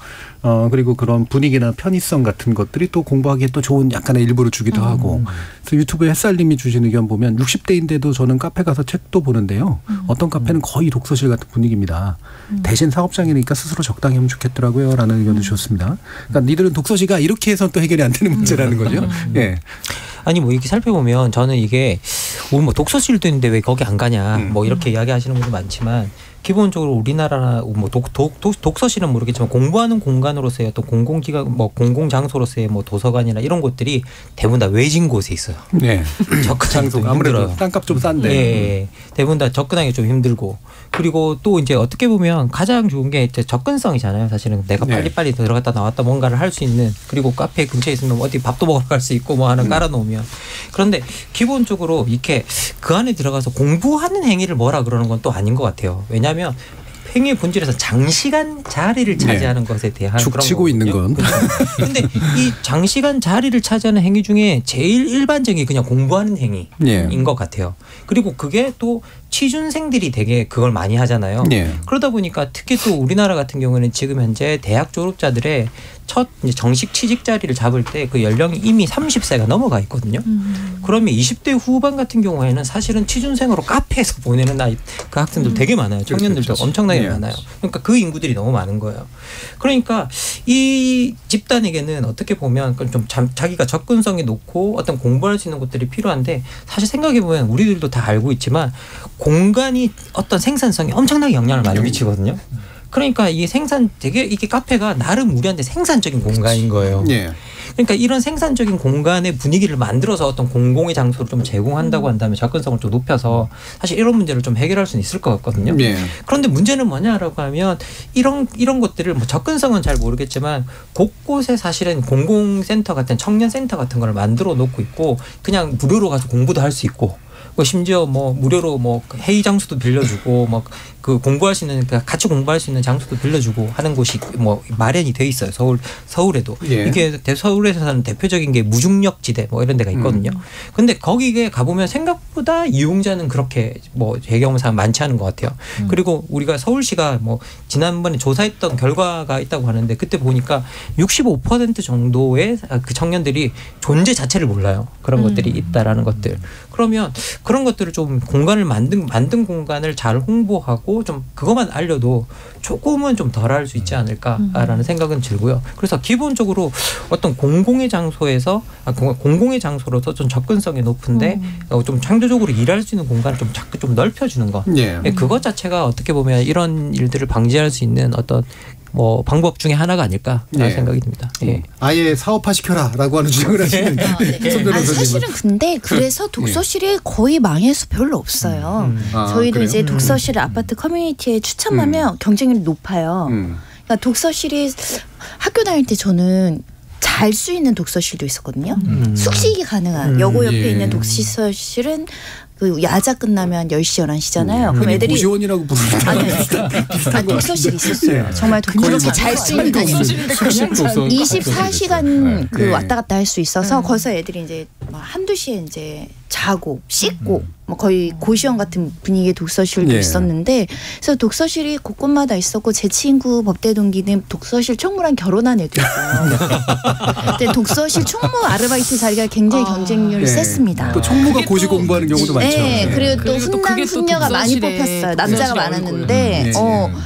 그리고 그런 분위기나 편의성 같은 것들이 또 공부하기에 또 좋은 약간의 일부를 주기도 하고. 그래서 유튜브에 햇살님이 주신 의견 보면 60대인데도 저는 카페 가서 책도 보는데요. 어떤 카페는 거의 독서실 같은 분위기입니다. 대신 사업장이니까 스스로 적당히 하면 좋겠더라고요. 라는 의견도 주셨습니다. 그러니까 니들은 독서시가 이렇게 해서 또 해결이 안 되는 문제라는 거죠. 아니 뭐 이렇게 살펴보면 저는 이게 뭐 독서실도 있는데 왜 거기 안 가냐 뭐 이렇게 이야기하시는 분도 많지만 기본적으로 우리나라 뭐 독서실은 모르겠지만 공부하는 공간으로서의 어떤 공공기관 뭐 공공장소로서의 뭐 도서관이나 이런 곳들이 대부분 다 외진 곳에 있어요. 장소가 아무래도 땅값 좀 싼데. 대부분 다 접근하기 좀 힘들고 그리고 또 이제 어떻게 보면 가장 좋은 게 접근성이잖아요. 사실은 내가 빨리빨리 들어갔다 나왔다 뭔가를 할 수 있는 그리고 카페 근처에 있으면 어디 밥도 먹으러 갈 수 있고 뭐 하나 깔아놓으면 그런데 기본적으로 이렇게 그 안에 들어가서 공부하는 행위를 뭐라 그러는 건 또 아닌 것 같아요. 왜냐하면 행위의 본질에서 장시간 자리를 차지하는 것에 대한 죽치고 있는 건. 그런데 이 장시간 자리를 차지하는 행위 중에 제일 일반적인 그냥 공부하는 행위인 것 같아요. 그리고 그게 또 취준생들이 되게 그걸 많이 하잖아요. 그러다 보니까 특히 또 우리나라 같은 경우는 지금 현재 대학 졸업자들의 첫 이제 정식 취직 자리를 잡을 때 그 연령이 이미 30세가 넘어가 있거든요. 그러면 20대 후반 같은 경우에는 사실은 취준생으로 카페에서 보내는 나이 그 학생들 되게 많아요. 청년들도 엄청나게 많아요. 그러니까 그 인구들이 너무 많은 거예요. 그러니까 이 집단에게는 어떻게 보면 좀 자기가 접근성이 높고 어떤 공부할 수 있는 것들이 필요한데 사실 생각해 보면 우리들도 다 알고 있지만 공간이 어떤 생산성에 엄청나게 영향을 많이 미치거든요. 그러니까 이게 이게 카페가 나름 우리한테 생산적인 공간인 거예요. 그러니까 이런 생산적인 공간의 분위기를 만들어서 어떤 공공의 장소를 좀 제공한다고 한다면 접근성을 좀 높여서 사실 이런 문제를 좀 해결할 수는 있을 것 같거든요. 그런데 문제는 뭐냐라고 하면 이런 것들을 뭐 접근성은 잘 모르겠지만 곳곳에 사실은 공공센터 같은 청년센터 같은 걸 만들어 놓고 있고 그냥 무료로 가서 공부도 할 수 있고 심지어 뭐 무료로 뭐 회의 장소도 빌려주고 뭐 그 공부할 수 있는 같이 공부할 수 있는 장소도 빌려주고 하는 곳이 뭐 마련이 돼 있어요. 서울에도 이게 서울에서는 대표적인 게 무중력지대 뭐 이런 데가 있거든요. 근데 거기에 가보면 생각보다 이용자는 그렇게 뭐 제 경험상 많지 않은 것 같아요. 그리고 우리가 서울시가 뭐 지난번에 조사했던 결과가 있다고 하는데 그때 보니까 65% 정도의 그 청년들이 존재 자체를 몰라요. 그런 것들이 있다라는 것들. 그러면 그런 것들을 좀 공간을 만든 공간을 잘 홍보하고 좀 그것만 알려도 조금은 좀 덜할 수 있지 않을까라는 생각은 들고요. 그래서 기본적으로 어떤 공공의 장소에서 공공의 장소로서 좀 접근성이 높은데 좀 창조적으로 일할 수 있는 공간을 좀 자꾸 좀 넓혀주는 것. 그것 자체가 어떻게 보면 이런 일들을 방지할 수 있는 어떤 뭐 방법 중에 하나가 아닐까라는 생각이 듭니다. 아예 사업화 시켜라라고 하는 주장을 하시는 사실은 근데 그래서 독서실이 거의 망해서 별로 없어요. 저희도 이제 독서실 아파트 커뮤니티에 추첨하면 경쟁률이 높아요. 그러니까 독서실이 학교 다닐 때 저는 잘 수 있는 독서실도 있었거든요. 숙식이 가능한 여고 옆에 있는 독서실은 그 야자 끝나면 10시, 11시잖아요. 그럼 애들이 고시원이라고 부르는 독서실 있었어요. 정말 독서실 잘 수 있는 곳이 24시간 그 왔다 갔다 할 수 있어서 거기서 애들이 이제 한두 시에 이제 자고 씻고 뭐 거의 고시원 같은 분위기의 독서실도 있었는데 그래서 독서실이 곳곳마다 있었고 제 친구 법대 동기는 독서실 총무랑 결혼한 애도 있어요. 근데 독서실 총무 아르바이트 자리가 굉장히 경쟁률이 셌습니다. 또 총무가 고시 공부하는 경우도 많죠. 그리고 또 훈남 훈녀가 많이 뽑혔어요. 남자가 많았는데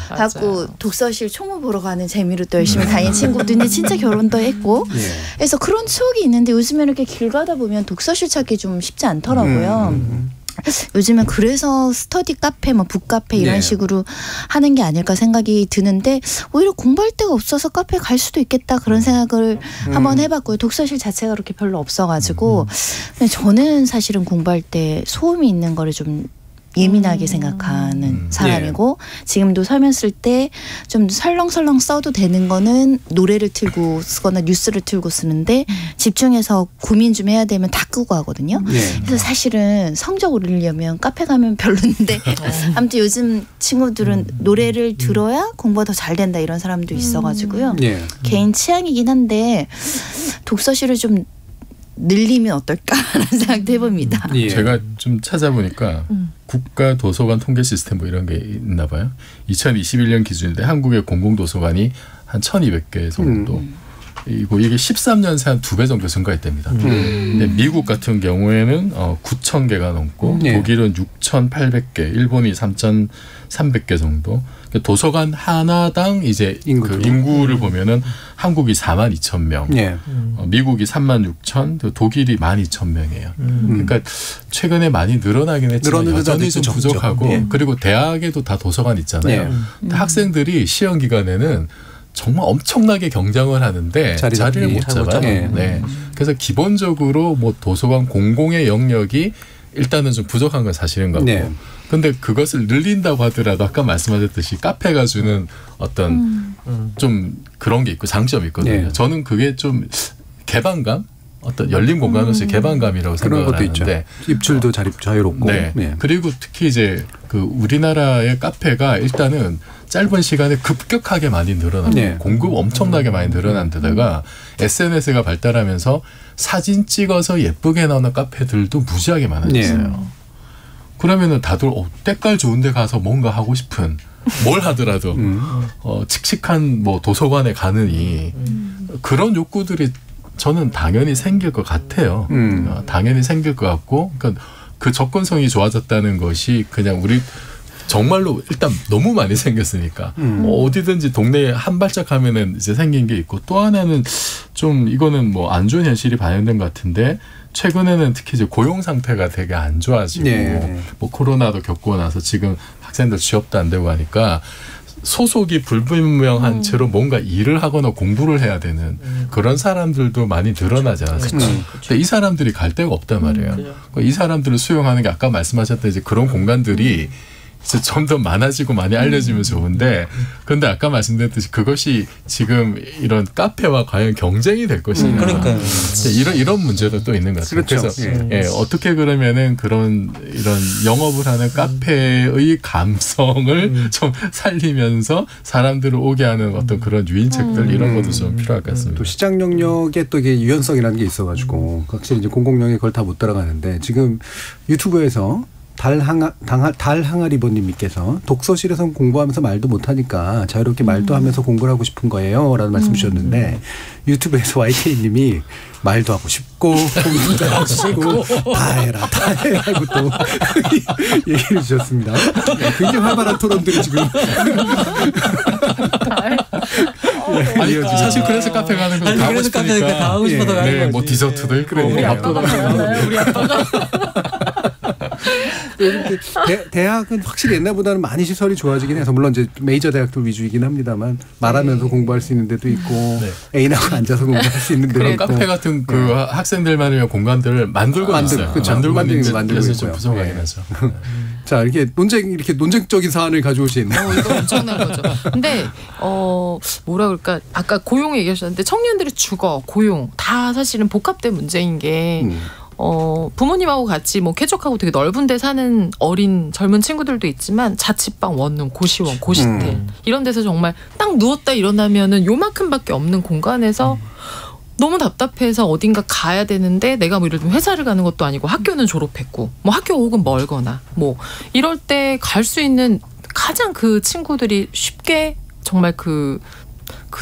갖고 독서실 총무 보러 가는 재미로 또 열심히 다닌 친구도 있는데 진짜 결혼도 했고 그래서 그런 추억이 있는데 요즘에 이렇게 길 가다 보면 독서실 찾기 좀 쉽지 않더라고요. 요즘은 그래서 스터디 카페, 뭐 북카페 이런 식으로 하는 게 아닐까 생각이 드는데 오히려 공부할 데가 없어서 카페 갈 수도 있겠다 그런 생각을 한번 해봤고요. 독서실 자체가 그렇게 별로 없어가지고 근데 저는 사실은 공부할 때 소음이 있는 거를 좀 예민하게 생각하는 사람이고 지금도 설명 쓸 때 좀 설렁설렁 써도 되는 거는 노래를 틀고 쓰거나 뉴스를 틀고 쓰는데 집중해서 고민 좀 해야 되면 다 끄고 하거든요. 그래서 사실은 성적 오르려면 카페 가면 별로인데 아무튼 요즘 친구들은 노래를 들어야 공부가 더 잘 된다 이런 사람도 있어가지고요. 개인 취향이긴 한데 독서실을 좀 늘리면 어떨까라는 생각도 해봅니다. 제가 좀 찾아보니까 국가 도서관 통계 시스템 뭐 이런 게 있나 봐요. 2021년 기준인데 한국의 공공도서관이 한 1,200개 정도. 이게 13년 새 한 2배 정도 증가했답니다. 근데 미국 같은 경우에는 9,000개가 넘고 독일은 6,800개, 일본이 3,300개 정도. 도서관 하나당 이제 인구를 보면은 한국이 42,000명, 미국이 36,000, 독일이 12,000명이에요. 그러니까 최근에 많이 늘어나긴 했지만 여전히 좀 부족하고 그리고 대학에도 다 도서관 있잖아요. 근데 학생들이 시험 기간에는 정말 엄청나게 경쟁을 하는데 자리를 못 잡아요. 그래서 기본적으로 뭐 도서관 공공의 영역이 일단은 좀 부족한 건 사실인 것 같고 근데 그것을 늘린다고 하더라도 아까 말씀하셨듯이 카페가 주는 어떤 좀 그런 게 있고 장점이 있거든요. 저는 그게 좀 개방감 어떤 열린 공간으로서의 개방감이라고 생각을 그런 것도 하는데 있죠. 입출도 자유롭고. 네. 네. 그리고 특히 이제 그 우리나라의 카페가 일단은 짧은 시간에 급격하게 많이 늘어나고 네. 공급 엄청나게 많이 늘어난 데다가 SNS가 발달하면서 사진 찍어서 예쁘게 나오는 카페들도 무지하게 많아졌어요. 네. 그러면은 다들 때깔 좋은 데 가서 뭔가 하고 싶은 뭘 하더라도 칙칙한 뭐 도서관에 가느니 그런 욕구들이 저는 당연히 생길 것 같아요. 당연히 생길 것 같고 그러니까 그 접근성이 좋아졌다는 것이 그냥 우리 정말로 일단 너무 많이 생겼으니까 어디든지 동네에 한 발짝 하면은 이제 생긴 게 있고 또 하나는 좀 이거는 뭐 안 좋은 현실이 반영된 것 같은데 최근에는 특히 이제 고용 상태가 되게 안 좋아지고 뭐 코로나도 겪고 나서 지금 학생들 취업도 안 되고 하니까 소속이 불분명한 채로 뭔가 일을 하거나 공부를 해야 되는 그런 사람들도 많이 늘어나지 않았습니까? 근데 이 사람들이 갈 데가 없단 말이에요. 이 사람들을 수용하는 게 아까 말씀하셨던 이제 그런 공간들이 이제 좀 더 많아지고 많이 알려지면 좋은데 그런데 아까 말씀드렸듯이 그것이 지금 이런 카페와 과연 경쟁이 될 것이냐. 그러니까요. 이런 문제도 또 있는 것 같아요. 그렇죠. 그래서 어떻게 그러면은 이런 영업을 하는 카페의 감성을 좀 살리면서 사람들을 오게 하는 어떤 그런 유인책들 이런 것도 좀 필요할 것 같습니다. 또 시장 영역에 또 이게 유연성이라는 게 있어가지고 확실히 이제 공공영역에 그걸 다 못 따라가는데 지금 유튜브에서 달항아리버님께서 독서실에서 공부하면서 말도 못하니까 자유롭게 말도 하면서 공부를 하고 싶은 거예요 라는 말씀 주셨는데 유튜브에서 YK님이 말도 하고 싶고 공부도 하고 싶고 다 해라 하고 또 얘기를 주셨습니다. 굉장히 활발한 토론들이 지금 아니, 사실 그래서 카페 가는 거 다 하고 싶으니까 다 하고 싶어서 가는 거지. 뭐 디저트도 있고 뭐 밥도 가고 우리 아빠가 대학은 확실히 옛날보다는 많이 시설이 좋아지긴 해서 물론 이제 메이저 대학들 위주이긴 합니다만 말하면서 공부할 수 있는 데도 있고 애인하고 앉아서 공부할 수 있는 데도 있고 카페 같은 그 학생들만을 위한 공간들을 만들고 있어요. 그렇죠. 만들고 있고요. 좀 부족하긴 하죠. 자 이렇게 논쟁적인 사안을 가져오신 이거 엄청난 거죠. 근데 뭐라 그럴까 아까 고용 얘기하셨는데 청년들의 주거, 고용 다 사실은 복합된 문제인 게 부모님하고 같이 뭐 쾌적하고 되게 넓은 데 사는 어린 젊은 친구들도 있지만 자취방, 원룸, 고시원, 고시텔 이런 데서 정말 딱 누웠다 일어나면은 요만큼밖에 없는 공간에서 너무 답답해서 어딘가 가야 되는데 내가 뭐 예를 들면 회사를 가는 것도 아니고 학교는 졸업했고 뭐 학교 혹은 멀거나 뭐 이럴 때 갈 수 있는 가장 그 친구들이 쉽게 정말 그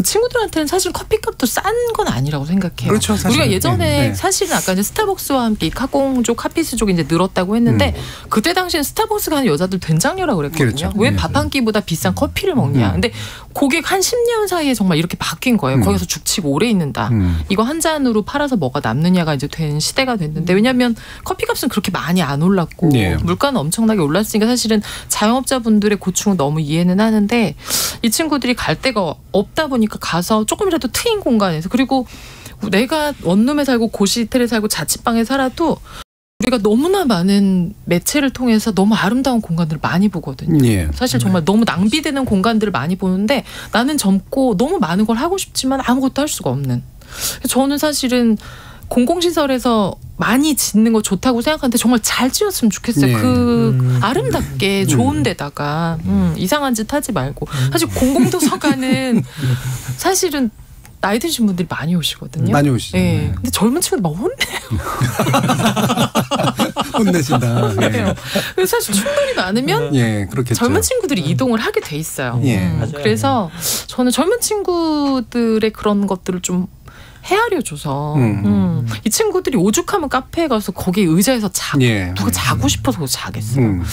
친구들한테는 사실 커피값도 싼 건 아니라고 생각해요. 그렇죠, 우리가 예전에 네. 사실은 아까 이제 스타벅스와 함께 카공족, 카피스 쪽 이제 늘었다고 했는데 그때 당시엔 스타벅스 가는 여자들 된장녀라고 그랬거든요. 그렇죠. 왜 밥 한 끼보다 비싼 커피를 먹냐. 근데 고객 한 10년 사이에 정말 이렇게 바뀐 거예요. 거기서 죽치고 오래 있는다. 이거 한 잔으로 팔아서 뭐가 남느냐가 이제 된 시대가 됐는데 왜냐하면 커피값은 그렇게 많이 안 올랐고 물가는 엄청나게 올랐으니까 사실은 자영업자분들의 고충은 너무 이해는 하는데 이 친구들이 갈 데가 없다 보니까 가서 조금이라도 트인 공간에서 그리고 내가 원룸에 살고 고시텔에 살고 자취방에 살아도 우리가 너무나 많은 매체를 통해서 너무 아름다운 공간들을 많이 보거든요. 사실 정말 너무 낭비되는 공간들을 많이 보는데 나는 젊고 너무 많은 걸 하고 싶지만 아무것도 할 수가 없는. 저는 사실은 공공시설에서 많이 짓는 거 좋다고 생각하는데 정말 잘 지었으면 좋겠어요. 그 아름답게 좋은 데다가 이상한 짓 하지 말고 사실 공공도서관은 사실은 나이 드신 분들이 많이 오시거든요. 많이 오시죠. 네. 근데 젊은 친구들 막 혼내요. 혼내신다. 네. 사실 충돌이 많으면 그렇겠죠. 젊은 친구들이 이동을 하게 돼 있어요. 그래서 저는 젊은 친구들의 그런 것들을 좀 헤아려줘서 이 친구들이 오죽하면 카페에 가서 거기 의자에서 자고 누가 자고 싶어서 자겠어요.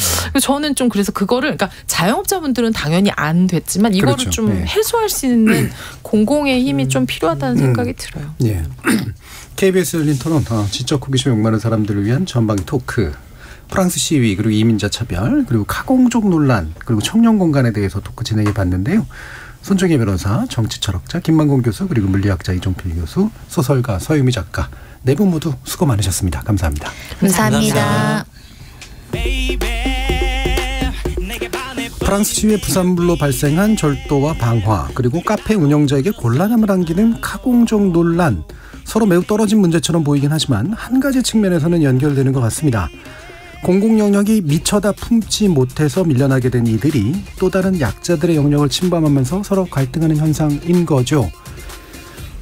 저는 좀 그래서 그거를 그러니까 자영업자분들은 당연히 안 됐지만 이거를 그렇죠. 좀 해소할 수 있는 공공의 힘이 좀 필요하다는 생각이 들어요. KBS 열린 토론 지적 호기심에 목마른 사람들을 위한 전방위 토크 프랑스 시위 그리고 이민자 차별 그리고 카공족 논란 그리고 청년 공간에 대해서 토크 진행해 봤는데요. 손정혜 변호사, 정치철학자 김만곤 교수 그리고 물리학자 이종필 교수, 소설가 서유미 작가 네 분 모두 수고 많으셨습니다. 감사합니다. 감사합니다. 프랑스 시위의 부산물로 발생한 절도와 방화, 그리고 카페 운영자에게 곤란함을 안기는 카공정 논란, 서로 매우 떨어진 문제처럼 보이긴 하지만 한 가지 측면에서는 연결되는 것 같습니다. 공공 영역이 미처다 품지 못해서 밀려나게 된 이들이 또 다른 약자들의 영역을 침범하면서 서로 갈등하는 현상인 거죠.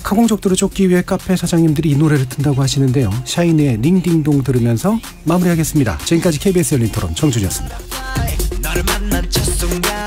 카공족들을 쫓기 위해 카페 사장님들이 이 노래를 튼다고 하시는데요. 샤이니의 링딩동 들으면서 마무리하겠습니다. 지금까지 KBS 열린 토론 정준이었습니다. 너를 만난 첫 순간